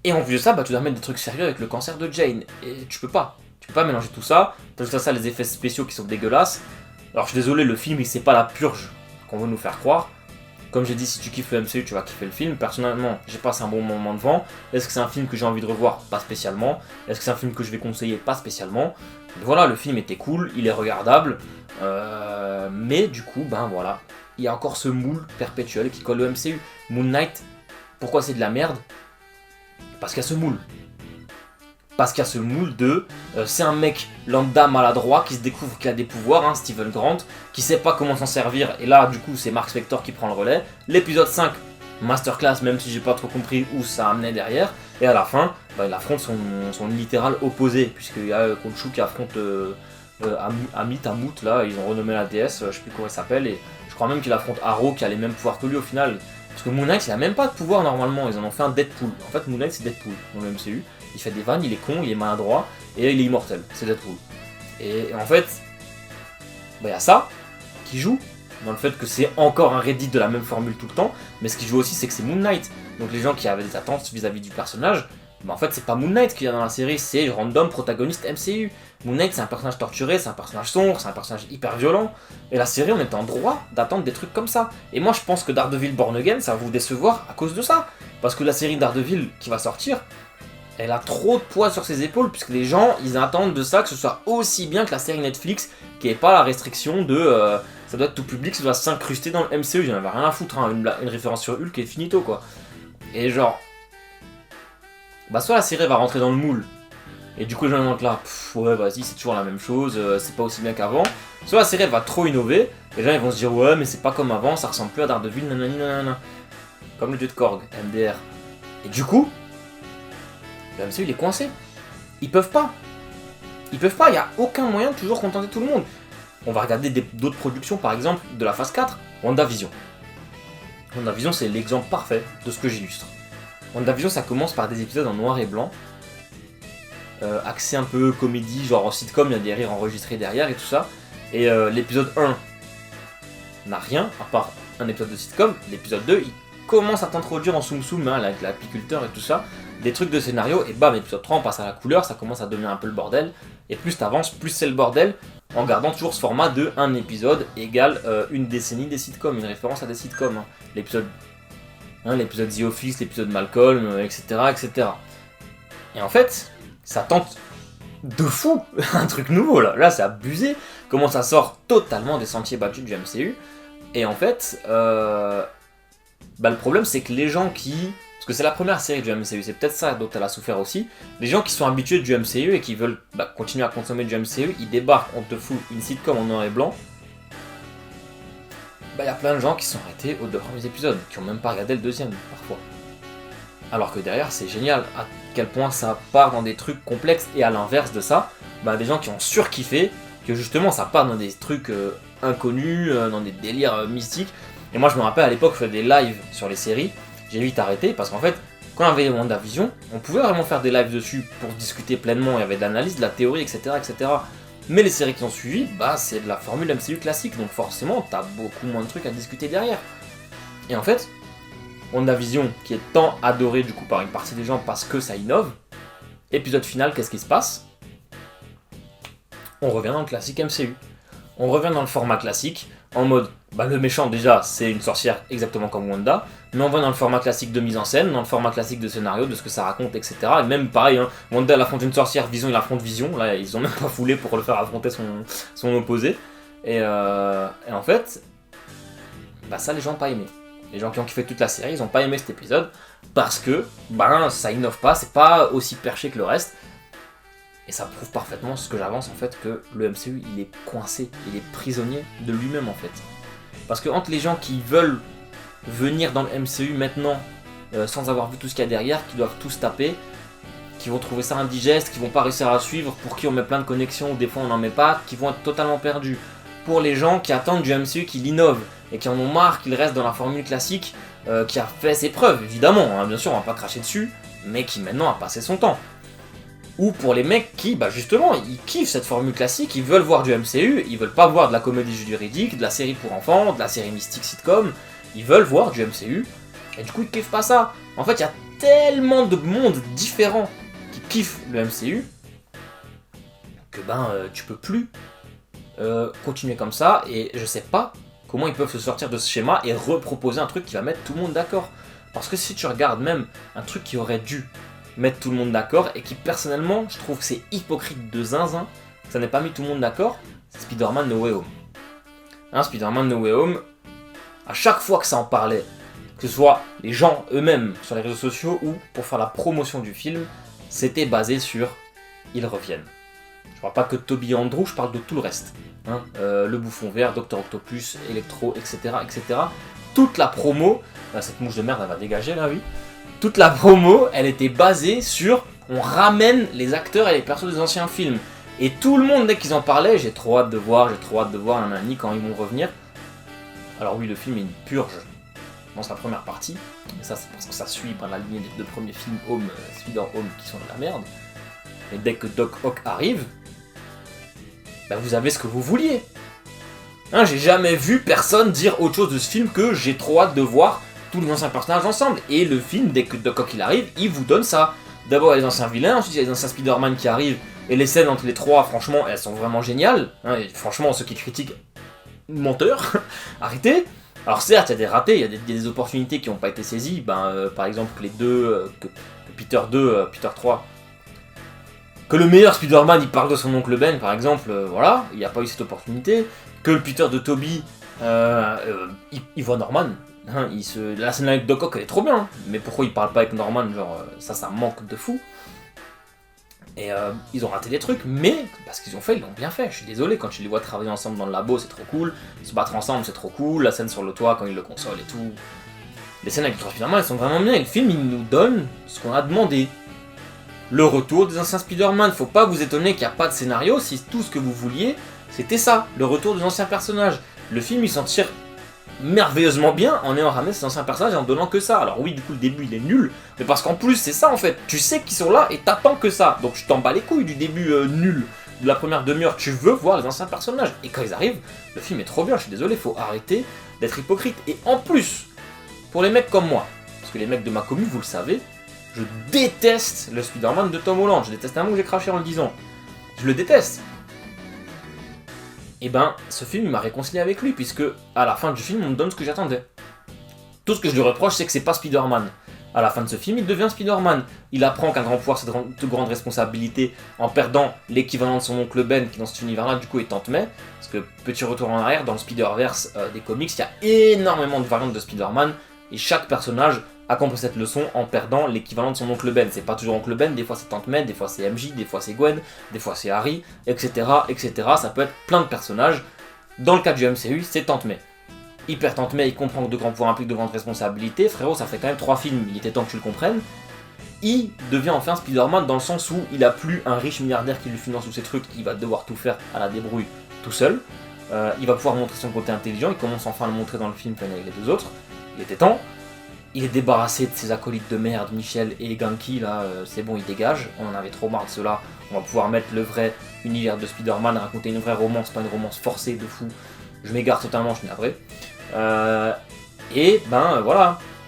Et en plus de ça, bah, tu dois mettre des trucs sérieux avec le cancer de Jane. Et tu peux pas mélanger tout ça. T'as tout ça, les effets spéciaux qui sont dégueulasses. Alors je suis désolé, le film, c'est pas la purge qu'on veut nous faire croire. Comme j'ai dit, si tu kiffes le MCU, tu vas kiffer le film. Personnellement, j'ai passé un bon moment devant. Est-ce que c'est un film que j'ai envie de revoir? Pas spécialement. Est-ce que c'est un film que je vais conseiller? Pas spécialement. Mais voilà, le film était cool, il est regardable. Mais du coup, ben voilà, il y a encore ce moule perpétuel qui colle au MCU. Moon Knight, pourquoi c'est de la merde? Parce qu'il y a ce moule. Parce qu'il y a ce moule de... c'est un mec lambda maladroit qui se découvre qu'il a des pouvoirs, hein, Steven Grant, qui sait pas comment s'en servir, et là du coup c'est Mark Spector qui prend le relais. L'épisode 5, masterclass, même si j'ai pas trop compris où ça amenait derrière, et à la fin, bah, il affronte son littéral opposé, puisqu'il y a Khonshu qui affronte Amut, là, ils ont renommé la déesse, je sais plus comment elle s'appelle, et je crois même qu'il affronte Arrow qui a les mêmes pouvoirs que lui au final. Parce que Moon Knight il a même pas de pouvoir normalement, ils en ont fait un Deadpool. En fait Moon Knight c'est Deadpool dans le MCU. Il fait des vannes, il est con, il est maladroit, et il est immortel, c'est Deadpool. Et en fait, bah, y a ça qui joue, dans le fait que c'est encore un Reddit de la même formule tout le temps, mais ce qui joue aussi c'est que c'est Moon Knight. Donc les gens qui avaient des attentes vis-à-vis du personnage, bah en fait c'est pas Moon Knight qu'il y a dans la série, c'est random protagoniste MCU. Moon Knight c'est un personnage torturé, c'est un personnage sombre, c'est un personnage hyper violent, et la série on est en droit d'attendre des trucs comme ça. Et moi je pense que Daredevil Born Again ça va vous décevoir à cause de ça, parce que la série Daredevil qui va sortir, elle a trop de poids sur ses épaules, puisque les gens, ils attendent de ça que ce soit aussi bien que la série Netflix, qui n'ait pas la restriction de ça doit être tout public, ça doit s'incruster dans le MCU, j'en avais rien à foutre, hein, une référence sur Hulk et finito quoi. Et genre, bah soit la série va rentrer dans le moule, et du coup les gens vont être là, ouais vas-y c'est toujours la même chose, c'est pas aussi bien qu'avant, soit la série va trop innover, les gens ils vont se dire ouais mais c'est pas comme avant, ça ressemble plus à Daredevil, nanani nanana, comme le dieu de Korg, MDR. Et du coup, le MCU il est coincé. Ils peuvent pas, il n'y a aucun moyen de toujours contenter tout le monde. On va regarder d'autres productions, par exemple de la phase 4, WandaVision. WandaVision c'est l'exemple parfait de ce que j'illustre. WandaVision ça commence par des épisodes en noir et blanc, axé un peu comédie, genre en sitcom, il y a des rires enregistrés derrière et tout ça. Et l'épisode 1 n'a rien, à part un épisode de sitcom. L'épisode 2, il commence à t'introduire en soum soum, hein, avec l'apiculteur et tout ça, des trucs de scénario, et bam, épisode 3 on passe à la couleur, ça commence à devenir un peu le bordel, et plus t'avances, plus c'est le bordel, en gardant toujours ce format de un épisode égale une décennie des sitcoms, une référence à des sitcoms, hein. L'épisode The Office, l'épisode Malcolm, etc., etc. Et en fait, ça tente de fou un truc nouveau là c'est abusé, comment ça sort totalement des sentiers battus du MCU, et en fait, bah, le problème c'est que les gens qui... Parce que c'est la première série du MCU, c'est peut-être ça dont elle a souffert aussi. Les gens qui sont habitués du MCU et qui veulent continuer à consommer du MCU, ils débarquent, on te fout une sitcom en noir et blanc. Bah, y a plein de gens qui sont arrêtés aux 2 premiers épisodes, qui ont même pas regardé le deuxième parfois. Alors que derrière c'est génial à quel point ça part dans des trucs complexes, et à l'inverse de ça, bah, des gens qui ont surkiffé, que justement ça part dans des trucs inconnus, dans des délires mystiques. Et moi je me rappelle à l'époque je faisais des lives sur les séries, j'ai vite arrêté parce qu'en fait quand on avait WandaVision, on pouvait vraiment faire des lives dessus pour discuter pleinement, il y avait de l'analyse, de la théorie, etc., etc. Mais les séries qui ont suivi, bah c'est de la formule MCU classique, donc forcément t'as beaucoup moins de trucs à discuter derrière. Et en fait, WandaVision qui est tant adoré du coup par une partie des gens parce que ça innove. Épisode final, qu'est-ce qui se passe? On revient dans le classique MCU. On revient dans le format classique, en mode, le méchant déjà, c'est une sorcière exactement comme Wanda, mais on va dans le format classique de mise en scène, dans le format classique de scénario, de ce que ça raconte, etc. Et même pareil, Wanda elle affronte une sorcière, Vision il affronte Vision, là ils ont même pas foulé pour le faire affronter son opposé. Et en fait, ça les gens n'ont pas aimé. Les gens qui ont kiffé toute la série, ils n'ont pas aimé cet épisode, parce que ça innove pas, c'est pas aussi perché que le reste. Et ça prouve parfaitement ce que j'avance en fait, que le MCU il est coincé, il est prisonnier de lui-même en fait. Parce que entre les gens qui veulent venir dans le MCU maintenant, sans avoir vu tout ce qu'il y a derrière, qui doivent tous taper, qui vont trouver ça indigeste, qui vont pas réussir à suivre, pour qui on met plein de connexions, ou des fois on n'en met pas, qui vont être totalement perdus. Pour les gens qui attendent du MCU qu'il innove, et qui en ont marre qu'il reste dans la formule classique, qui a fait ses preuves, évidemment, bien sûr on va pas cracher dessus, mais qui maintenant a passé son temps. Ou pour les mecs qui, justement, ils kiffent cette formule classique, ils veulent voir du MCU, ils veulent pas voir de la comédie juridique, de la série pour enfants, de la série mystique sitcom, ils veulent voir du MCU, et du coup ils kiffent pas ça. En fait, il y a tellement de mondes différents qui kiffent le MCU, que tu peux plus continuer comme ça, et je sais pas comment ils peuvent se sortir de ce schéma et reproposer un truc qui va mettre tout le monde d'accord. Parce que si tu regardes même un truc qui aurait dû mettre tout le monde d'accord, et qui personnellement je trouve que c'est hypocrite de zinzin que ça n'ait pas mis tout le monde d'accord, c'est Spider-Man No Way Home. Spider-Man No Way Home, à chaque fois que ça en parlait, que ce soit les gens eux-mêmes sur les réseaux sociaux ou pour faire la promotion du film, c'était basé sur ils reviennent. Je parle pas que de Toby et Andrew, je parle de tout le reste. Le Bouffon Vert, Dr Octopus, Electro, etc. etc. Toute la promo, cette mouche de merde elle va dégager là, oui. Toute la promo, elle était basée sur on ramène les acteurs et les persos des anciens films. Et tout le monde, dès qu'ils en parlaient, j'ai trop hâte de voir, nanani, quand ils vont revenir. Alors oui, le film est une purge dans sa première partie, mais ça c'est parce que ça suit par la lignée des deux premiers films Home, Spider-Home qui sont de la merde. Mais dès que Doc Ock arrive, vous avez ce que vous vouliez. J'ai jamais vu personne dire autre chose de ce film que j'ai trop hâte de voir tous les anciens personnages ensemble. Et le film, dès que Doc Ock il arrive, il vous donne ça. D'abord il y a les anciens vilains, ensuite il y a les anciens Spider-Man qui arrivent, et les scènes entre les trois, franchement, elles sont vraiment géniales. Et franchement, ceux qui critiquent, menteurs, arrêtez. Alors certes, il y a des ratés, il y a des opportunités qui n'ont pas été saisies. Par exemple, que les deux, que Peter 2, Peter 3, que le meilleur Spider-Man il parle de son oncle Ben, par exemple, voilà, il n'y a pas eu cette opportunité. Que le Peter de Toby, il voit Norman. La scène avec Doc Ock elle est trop bien, mais pourquoi il parle pas avec Norman, ça manque de fou. Et ils ont raté des trucs, mais parce qu'ils ont fait, ils l'ont bien fait. Je suis désolé, quand tu les vois travailler ensemble dans le labo, c'est trop cool. Se battre ensemble, c'est trop cool. La scène sur le toit quand ils le consolent et tout. Les scènes avec les trois Spider-Man, elles sont vraiment bien. Et le film, il nous donne ce qu'on a demandé. Le retour des anciens Spider-Man. Faut pas vous étonner qu'il n'y a pas de scénario si tout ce que vous vouliez, c'était ça, le retour des anciens personnages. Le film, il s'en tire merveilleusement bien en ayant ramené ces anciens personnages et en donnant que ça. Alors oui, du coup le début il est nul, mais parce qu'en plus c'est ça en fait, tu sais qu'ils sont là et t'attends que ça, donc je t'en bats les couilles du début nul de la première demi-heure, tu veux voir les anciens personnages, et quand ils arrivent, le film est trop bien, je suis désolé, faut arrêter d'être hypocrite. Et en plus, pour les mecs comme moi, parce que les mecs de ma commu, vous le savez, je déteste le Spider-Man de Tom Holland, je déteste un mot que j'ai craché en le disant, je le déteste. Et ce film il m'a réconcilié avec lui, puisque à la fin du film on me donne ce que j'attendais. Tout ce que je lui reproche c'est que c'est pas Spider-Man. À la fin de ce film il devient Spider-Man. Il apprend qu'un grand pouvoir c'est de grandes responsabilités en perdant l'équivalent de son oncle Ben qui dans cet univers là du coup est Tante May. Parce que petit retour en arrière, dans le Spider-Verse des comics il y a énormément de variantes de Spider-Man et chaque personnage a compris cette leçon en perdant l'équivalent de son oncle Ben. C'est pas toujours oncle Ben, des fois c'est Tante May, des fois c'est MJ, des fois c'est Gwen, des fois c'est Harry, etc. etc. Ça peut être plein de personnages. Dans le cas du MCU, c'est Tante May. Hyper Tante May, il comprend que de grands pouvoirs impliquent de grandes responsabilités. Frérot, ça fait quand même 3 films, il était temps que tu le comprennes. Il devient enfin Spider-Man dans le sens où il a plus un riche milliardaire qui lui finance tous ces trucs, il va devoir tout faire à la débrouille tout seul. Il va pouvoir montrer son côté intelligent, il commence enfin à le montrer dans le film avec les deux autres. Il était temps. Il est débarrassé de ses acolytes de merde, Michel et Ganky, là, c'est bon, il dégage. On en avait trop marre de cela. On va pouvoir mettre le vrai univers de Spider-Man, raconter une vraie romance, pas une romance forcée de fou. Je m'égare totalement, je suis navré. Voilà.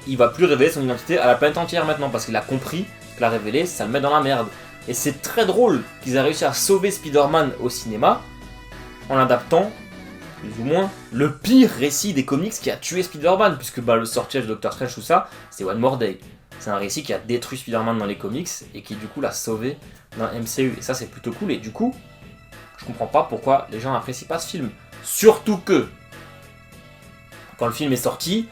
il va plus révéler son identité à la planète entière maintenant, parce qu'il a compris que la révéler, ça le met dans la merde. Et c'est très drôle qu'ils aient réussi à sauver Spider-Man au cinéma, en adaptant, plus ou moins, le pire récit des comics qui a tué Spider-Man, puisque le sortilège de Doctor Strange, tout ça, c'est One More Day. C'est un récit qui a détruit Spider-Man dans les comics, et qui du coup l'a sauvé dans MCU. Et ça c'est plutôt cool, et du coup, je comprends pas pourquoi les gens n'apprécient pas ce film. Surtout que, quand le film est sorti,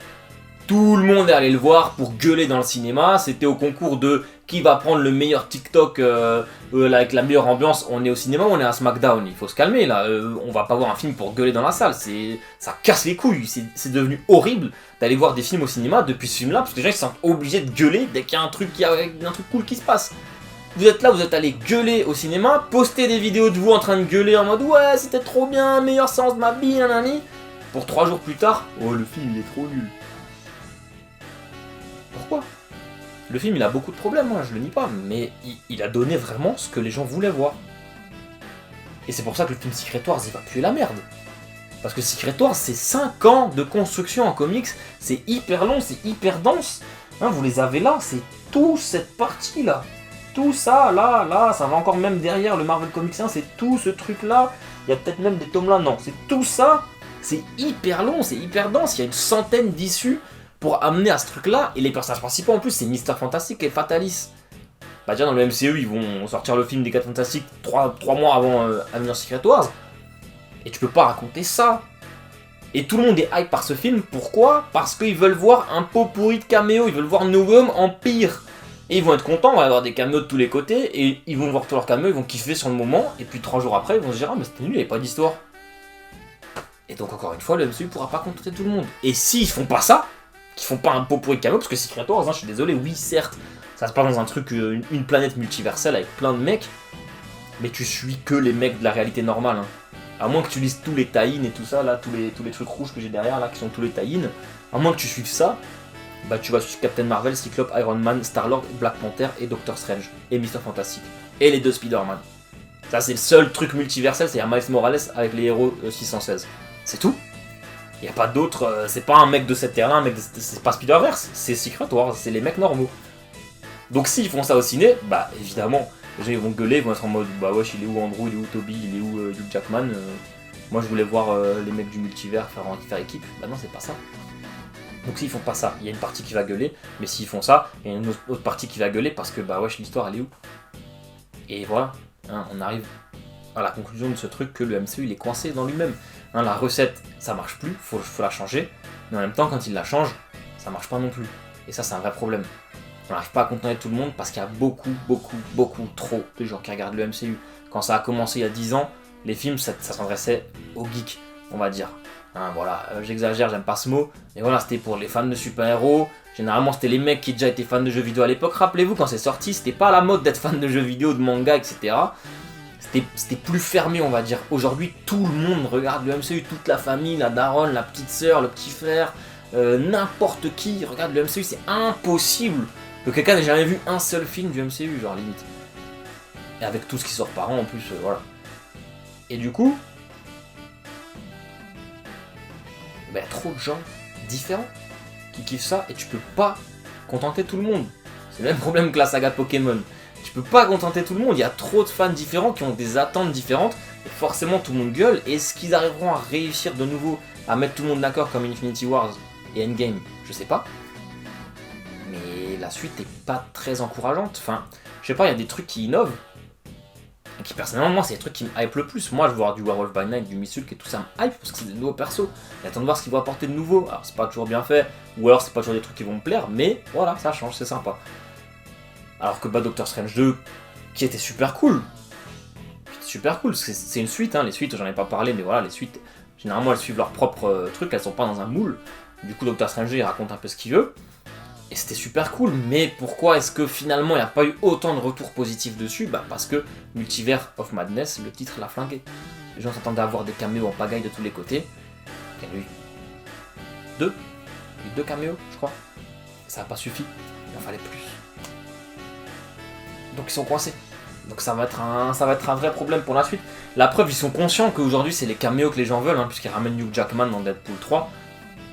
tout le monde est allé le voir pour gueuler dans le cinéma. C'était au concours de qui va prendre le meilleur TikTok avec la meilleure ambiance. On est au cinéma ou on est à SmackDown? Il faut se calmer là. On va pas voir un film pour gueuler dans la salle. Ça casse les couilles. C'est devenu horrible d'aller voir des films au cinéma depuis ce film-là parce que les gens ils se sentent obligés de gueuler dès qu'il y a un truc cool qui se passe. Vous êtes là, vous êtes allé gueuler au cinéma, poster des vidéos de vous en train de gueuler en mode ouais c'était trop bien, meilleure séance de ma vie, nanani. Pour 3 jours plus tard, oh le film il est trop nul. Pourquoi? Le film il a beaucoup de problèmes, moi je le nie pas, mais il a donné vraiment ce que les gens voulaient voir. Et c'est pour ça que le film Secret Wars il va puer la merde. Parce que Secret Wars c'est 5 ans de construction en comics, c'est hyper long, c'est hyper dense. Hein, vous les avez là, c'est toute cette partie là. Tout ça, là, ça va encore même derrière le Marvel Comics 1, c'est tout ce truc là. Il y a peut-être même des tomes là, non, c'est tout ça. C'est hyper long, c'est hyper dense, il y a une centaine d'issues pour amener à ce truc-là, et les personnages principaux en plus, c'est Mister Fantastic et Fatalis. Bah déjà dans le MCU, ils vont sortir le film des 4 Fantastiques 3 mois avant Avengers Secret Wars, et tu peux pas raconter ça. Et tout le monde est hype par ce film, pourquoi? Parce qu'ils veulent voir un pot pourri de caméo, ils veulent voir No Way Home en pire. Et ils vont être contents, on va avoir des caméos de tous les côtés, et ils vont voir tous leurs caméos, ils vont kiffer sur le moment, et puis 3 jours après, ils vont se dire ah mais c'était nul, il n'y avait pas d'histoire. Et donc encore une fois, le MCU pourra pas contenter tout le monde. Et s'ils font pas ça, qu'ils font pas un pot pourri de caméo, parce que Secret Wars, hein, je suis désolé, oui certes, ça se passe dans un truc, une planète multiverselle avec plein de mecs, mais tu suis que les mecs de la réalité normale. Hein. À moins que tu lises tous les tie-in et tout ça, là, tous les trucs rouges que j'ai derrière, là, qui sont tous les tie-in, à moins que tu suives ça, bah tu vas suivre Captain Marvel, Cyclope, Iron Man, Star-Lord, Black Panther et Doctor Strange, et Mister Fantastic, et les 2 Spider-Man. Ça c'est le seul truc multiversel, c'est Miles Morales avec les héros 616. C'est tout. Il n'y a pas d'autre, c'est pas un mec de cette terre-là, c'est pas Spider-Verse, c'est Secret Wars, c'est les mecs normaux. Donc s'ils font ça au ciné, bah évidemment, les gens ils vont gueuler, ils vont être en mode bah wesh, il est où Andrew, il est où Toby, il est où Hugh Jackman, moi je voulais voir les mecs du multivers faire équipe, bah non c'est pas ça. Donc s'ils font pas ça, il y a une partie qui va gueuler, mais s'ils font ça, il y a une autre partie qui va gueuler parce que bah wesh l'histoire elle est où? Et voilà, hein, on arrive à la conclusion de ce truc que le MCU il est coincé dans lui-même. Hein, la recette ça marche plus, faut la changer, mais en même temps quand il la change, ça marche pas non plus. Et ça c'est un vrai problème. On n'arrive pas à contenter tout le monde parce qu'il y a beaucoup trop de gens qui regardent le MCU. Quand ça a commencé il y a 10 ans, les films ça s'adressait aux geeks, on va dire. Hein, voilà, j'exagère, j'aime pas ce mot, mais voilà, c'était pour les fans de super-héros. Généralement, c'était les mecs qui déjà étaient fans de jeux vidéo à l'époque. Rappelez-vous, quand c'est sorti, c'était pas la mode d'être fan de jeux vidéo, de manga, etc. C'était plus fermé, on va dire. Aujourd'hui, tout le monde regarde le MCU, toute la famille, la daronne, la petite sœur, le petit frère, n'importe qui regarde le MCU. C'est impossible que quelqu'un n'ait jamais vu un seul film du MCU, genre limite. Et avec tout ce qui sort par an en plus, voilà. Et du coup, il y a trop de gens différents qui kiffent ça et tu peux pas contenter tout le monde. C'est le même problème que la saga Pokémon. Tu peux pas contenter tout le monde, il y a trop de fans différents qui ont des attentes différentes et forcément tout le monde gueule. Est-ce qu'ils arriveront à réussir de nouveau à mettre tout le monde d'accord comme Infinity Wars et Endgame? Je sais pas. Mais la suite est pas très encourageante. Enfin, je sais pas, il y a des trucs qui innovent. Et qui personnellement, moi, c'est les trucs qui me hype le plus. Moi, je veux voir du Werewolf by Night, du Miss Hulk et tout ça me hype parce que c'est des nouveaux persos. J'attends de voir ce qu'ils vont apporter de nouveau. Alors, c'est pas toujours bien fait, ou alors c'est pas toujours des trucs qui vont me plaire, mais voilà, ça change, c'est sympa. Alors que Doctor Strange 2, qui était super cool. C'est une suite, hein. Les suites, j'en ai pas parlé, mais voilà, les suites, généralement, elles suivent leur propre truc, elles sont pas dans un moule. Du coup, Doctor Strange 2, il raconte un peu ce qu'il veut. Et c'était super cool, mais pourquoi est-ce que finalement il n'y a pas eu autant de retours positifs dessus? Bah parce que Multiverse of Madness, le titre l'a flingué. Les gens s'attendaient à avoir des caméos en pagaille de tous les côtés. Il y en a eu deux caméos, je crois. Ça n'a pas suffi, il en fallait plus. Donc ils sont coincés. Donc ça va être un vrai problème pour la suite. La preuve, ils sont conscients qu'aujourd'hui c'est les caméos que les gens veulent, hein, puisqu'ils ramènent Hugh Jackman dans Deadpool 3.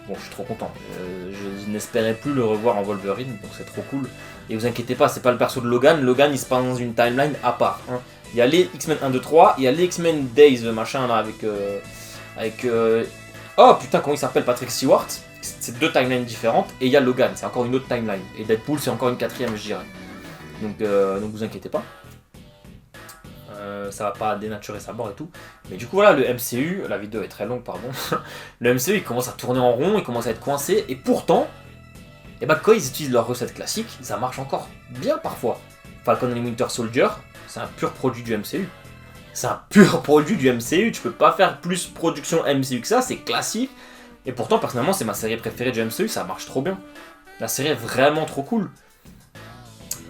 Bon, je suis trop content. Je n'espérez plus le revoir en Wolverine, donc c'est trop cool. Et vous inquiétez pas, c'est pas le perso de Logan, Logan il se passe dans une timeline à part. Hein. Il y a les X-Men 1, 2, 3, il y a les X-Men Days, machin là, avec oh putain, comment il s'appelle, Patrick Stewart. C'est 2 timelines différentes, et il y a Logan, c'est encore une autre timeline. Et Deadpool, c'est encore une 4ème, je dirais. Donc vous inquiétez pas. Ça va pas dénaturer sa mort et tout. Mais du coup, voilà, le MCU, la vidéo est très longue, pardon. Le MCU, il commence à tourner en rond, il commence à être coincé, et pourtant, et bah, quand ils utilisent leur recette classique, ça marche encore bien parfois. Falcon and Winter Soldier, c'est un pur produit du MCU. C'est un pur produit du MCU, tu peux pas faire plus production MCU que ça, c'est classique. Et pourtant, personnellement, c'est ma série préférée du MCU, ça marche trop bien. La série est vraiment trop cool.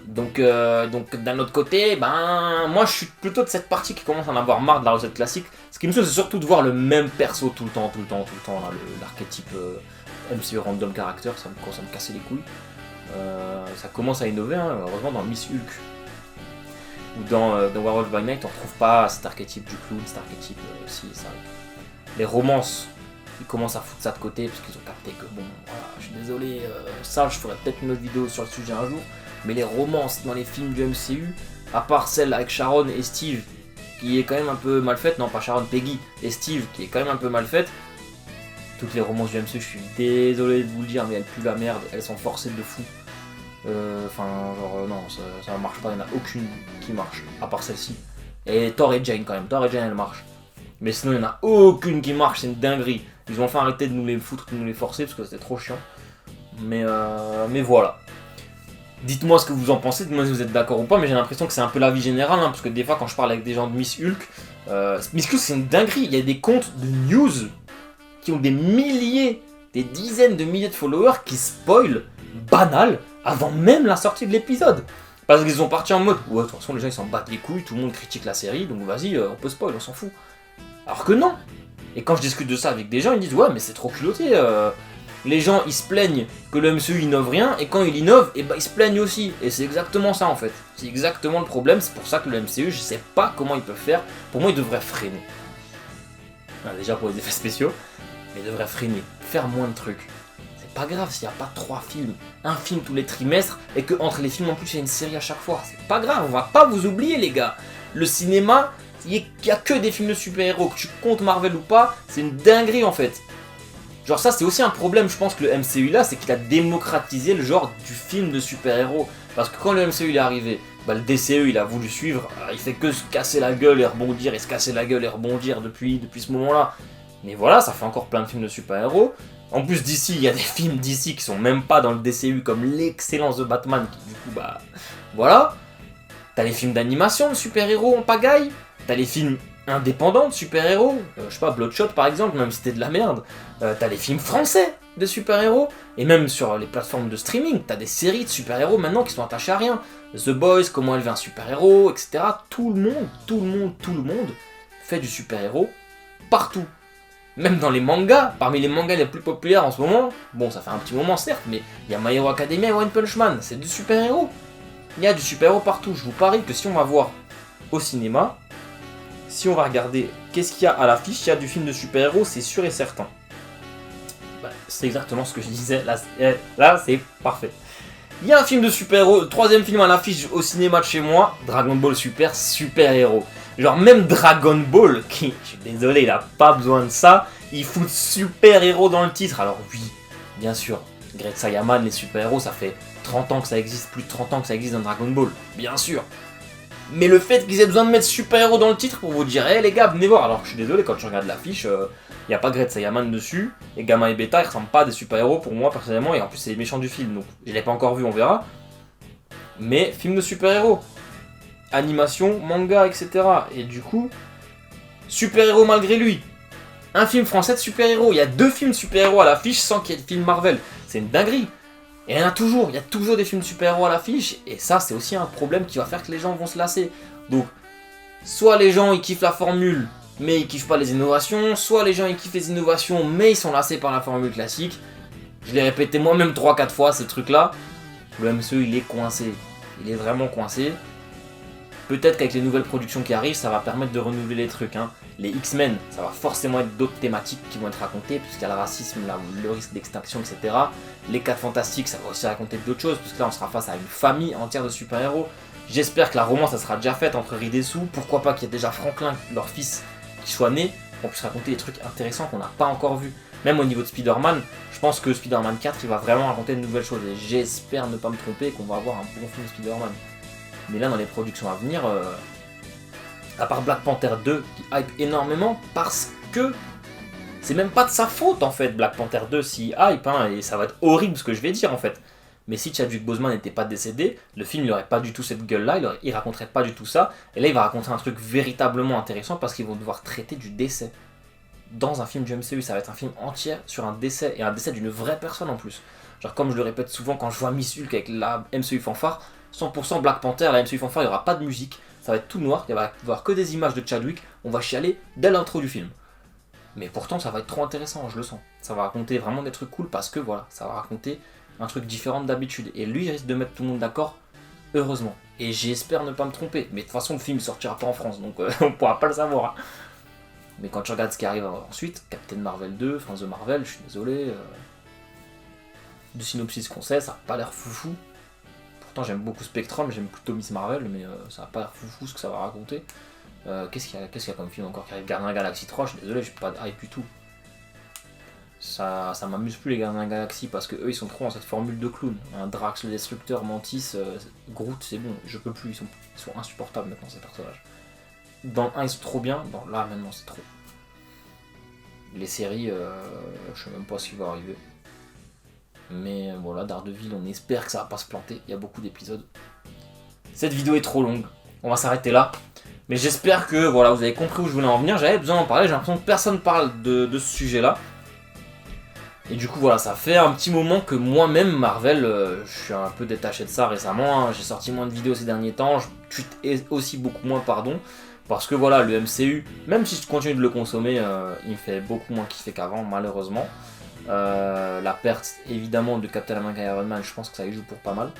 Donc d'un autre côté, ben, moi je suis plutôt de cette partie qui commence à en avoir marre de la recette classique. Ce qui me saoule, c'est surtout de voir le même perso tout le temps, l'archétype MCU random character, ça me commence à me casser les couilles. Ça commence à innover, hein, heureusement dans Miss Hulk ou dans Werewolf by Night, on retrouve pas cet archétype du clown, cet archétype si ça. Les romances, ils commencent à foutre ça de côté parce qu'ils ont capté que bon, voilà, je suis désolé, ça je ferai peut-être une autre vidéo sur le sujet un jour. Mais les romances dans les films du MCU, à part celle avec Sharon et Steve, qui est quand même un peu mal faite, non pas Sharon, Peggy et Steve, qui est quand même un peu mal faite, toutes les romances du MCU, je suis désolé de vous le dire, mais elles puent la merde, elles sont forcées de fou. Non, ça marche pas, il n'y en a aucune qui marche, à part celle-ci. Et Thor et Jane quand même, Thor et Jane elle marche. Mais sinon il n'y en a aucune qui marche, c'est une dinguerie. Ils ont enfin arrêté de nous les foutre, de nous les forcer, parce que c'était trop chiant. Mais voilà. Dites-moi ce que vous en pensez, dites-moi si vous êtes d'accord ou pas, mais j'ai l'impression que c'est un peu l'avis général, hein, parce que des fois quand je parle avec des gens de Miss Hulk, Miss Hulk c'est une dinguerie, il y a des comptes de news qui ont des milliers, des dizaines de milliers de followers qui spoilent banal avant même la sortie de l'épisode. Parce qu'ils sont partis en mode, ouais de toute façon les gens ils s'en battent les couilles, tout le monde critique la série, donc vas-y on peut spoil, on s'en fout. Alors que non. Et quand je discute de ça avec des gens, ils disent ouais mais c'est trop culotté. Les gens ils se plaignent que le MCU innove rien, et quand il innove, et bah ils se plaignent aussi. Et c'est exactement ça en fait. C'est exactement le problème, c'est pour ça que le MCU, je sais pas comment ils peuvent faire. Pour moi ils devraient freiner. Déjà pour les effets spéciaux, mais ils devraient freiner, faire moins de trucs. C'est pas grave s'il n'y a pas 3 films, un film tous les trimestres, et que entre les films en plus il y a une série à chaque fois. C'est pas grave, on va pas vous oublier les gars. Le cinéma, il y a que des films de super-héros, que tu comptes Marvel ou pas, c'est une dinguerie en fait. Genre ça c'est aussi un problème je pense que le MCU là, c'est qu'il a démocratisé le genre du film de super-héros. Parce que quand le MCU il est arrivé, bah, le DCE il a voulu suivre, il fait que se casser la gueule et rebondir, et se casser la gueule et rebondir depuis ce moment là. Mais voilà, ça fait encore plein de films de super-héros. En plus d'ici, il y a des films d'ici qui sont même pas dans le DCU comme l'excellence de Batman, qui du coup bah voilà. T'as les films d'animation de super-héros en pagaille, t'as les films indépendants de super-héros, je sais pas, Bloodshot par exemple, même si c'était de la merde. T'as les films français de super-héros, et même sur les plateformes de streaming, t'as des séries de super-héros maintenant qui sont attachées à rien. The Boys, comment élever un super-héros, etc. Tout le monde fait du super-héros partout. Même dans les mangas, parmi les mangas les plus populaires en ce moment, bon ça fait un petit moment certes, mais il y a My Hero Academia et One Punch Man, c'est du super-héros. Il y a du super-héros partout, je vous parie que si on va voir au cinéma, si on va regarder qu'est-ce qu'il y a à l'affiche, il y a du film de super-héros, c'est sûr et certain. Bah, c'est exactement ce que je disais, là c'est parfait. Il y a un film de super-héros, le 3ème film à l'affiche au cinéma de chez moi, Dragon Ball Super, super-héros. Genre même Dragon Ball, qui, je suis désolé, il a pas besoin de ça, il fout super-héros dans le titre. Alors oui, bien sûr, Great Saiyaman, les super-héros, ça fait 30 ans que ça existe, plus de 30 ans que ça existe dans Dragon Ball, bien sûr. Mais le fait qu'ils aient besoin de mettre super-héros dans le titre pour vous dire, les gars, venez voir. Alors que je suis désolé, quand je regarde l'affiche, il n'y a pas Great Saiyaman dessus, et Gamma et Beta, ils ressemblent pas à des super-héros pour moi personnellement, et en plus c'est les méchants du film, donc je l'ai pas encore vu, on verra. Mais film de super-héros. Animation, manga, etc. Et du coup, super-héros malgré lui. Un film français de super-héros. Il y a 2 films super-héros à l'affiche sans qu'il y ait de film Marvel. C'est une dinguerie. Et il y a toujours des films de super-héros à l'affiche. Et ça, c'est aussi un problème qui va faire que les gens vont se lasser. Donc, soit les gens ils kiffent la formule, mais ils kiffent pas les innovations. Soit les gens ils kiffent les innovations, mais ils sont lassés par la formule classique. Je l'ai répété moi-même 3-4 fois, ce truc-là. Le MCU, il est coincé. Il est vraiment coincé. Peut-être qu'avec les nouvelles productions qui arrivent, ça va permettre de renouveler les trucs. Hein. Les X-Men, ça va forcément être d'autres thématiques qui vont être racontées, puisqu'il y a le racisme, là, le risque d'extinction, etc. Les 4 Fantastiques, ça va aussi raconter d'autres choses, puisque là on sera face à une famille entière de super-héros. J'espère que la romance, ça sera déjà faite entre Reed et Sue. Pourquoi pas qu'il y ait déjà Franklin, leur fils, qui soit né, qu'on puisse raconter des trucs intéressants qu'on n'a pas encore vus. Même au niveau de Spider-Man, je pense que Spider-Man 4, il va vraiment raconter de nouvelles choses. Et j'espère ne pas me tromper et qu'on va avoir un bon film Spider-Man. Mais là, dans les productions à venir, à part Black Panther 2, qui hype énormément, parce que c'est même pas de sa faute, en fait, Black Panther 2, s'il hype, hein, et ça va être horrible ce que je vais dire, en fait. Mais si Chadwick Boseman n'était pas décédé, le film n'aurait pas du tout cette gueule-là, il raconterait pas du tout ça, et là, il va raconter un truc véritablement intéressant, parce qu'ils vont devoir traiter du décès. Dans un film du MCU, ça va être un film entier sur un décès, et un décès d'une vraie personne en plus. Genre comme je le répète souvent quand je vois Miss Hulk avec la MCU fanfare, 100% Black Panther, la MCU fanfare, il n'y aura pas de musique, ça va être tout noir, il va y avoir que des images de Chadwick, on va chialer dès l'intro du film. Mais pourtant ça va être trop intéressant, je le sens. Ça va raconter vraiment des trucs cool parce que voilà, ça va raconter un truc différent d'habitude. Et lui il risque de mettre tout le monde d'accord, heureusement. Et j'espère ne pas me tromper, mais de toute façon le film ne sortira pas en France, donc on pourra pas le savoir. Hein. Mais quand tu regardes ce qui arrive ensuite, Captain Marvel 2, enfin The Marvel, je suis désolé, du synopsis qu'on sait, ça n'a pas l'air foufou. Pourtant j'aime beaucoup Spectrum, j'aime plutôt Miss Marvel, mais ça n'a pas l'air foufou ce que ça va raconter. Qu'est-ce qu'il y a comme film encore qui arrive? Gardiens Galaxy 3, je suis désolé, j'ai pas de hype du tout. Ça m'amuse plus les Gardiens Galaxy parce que eux ils sont trop dans cette formule de clown. Un Drax le Destructeur, Mantis, Groot, c'est bon, je peux plus, ils sont insupportables maintenant ces personnages. Dans le 1 ils sont trop bien, dans là maintenant c'est trop. Les séries, je sais même pas ce qui va arriver. Mais voilà, Daredevil, on espère que ça va pas se planter, il y a beaucoup d'épisodes. Cette vidéo est trop longue, on va s'arrêter là. Mais j'espère que voilà, vous avez compris où je voulais en venir, j'avais besoin d'en parler, j'ai l'impression que personne parle de ce sujet-là. Et du coup voilà, ça fait un petit moment que moi-même, Marvel, je suis un peu détaché de ça récemment. Hein. J'ai sorti moins de vidéos ces derniers temps, je tweete aussi beaucoup moins, pardon. Parce que voilà, le MCU, même si je continue de le consommer, il me fait beaucoup moins kiffer qu'avant, malheureusement. La perte évidemment de Captain America et Iron Man, je pense que ça y joue pour pas mal.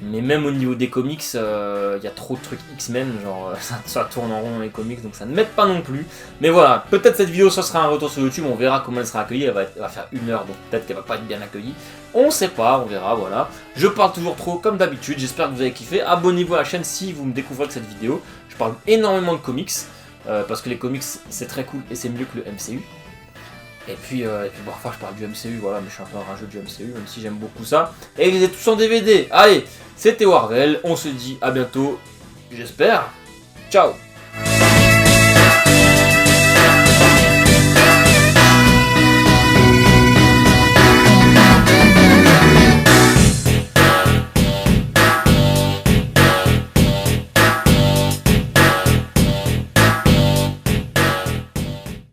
Mais même au niveau des comics, il y a trop de trucs X-Men, genre ça tourne en rond dans les comics, donc ça ne m'aide pas non plus. Mais voilà, peut-être cette vidéo, ça sera un retour sur YouTube, on verra comment elle sera accueillie, elle va faire 1 heure, donc peut-être qu'elle va pas être bien accueillie. On sait pas, on verra, voilà. Je parle toujours trop, comme d'habitude, j'espère que vous avez kiffé. Abonnez-vous à la chaîne si vous me découvrez de cette vidéo. Je parle énormément de comics, parce que les comics c'est très cool et c'est mieux que le MCU. Et puis parfois je parle du MCU, voilà, mais je suis un peu un rageux du MCU, même si j'aime beaucoup ça. Et ils étaient tous en DVD. Allez, c'était Warvel, on se dit à bientôt, j'espère. Ciao.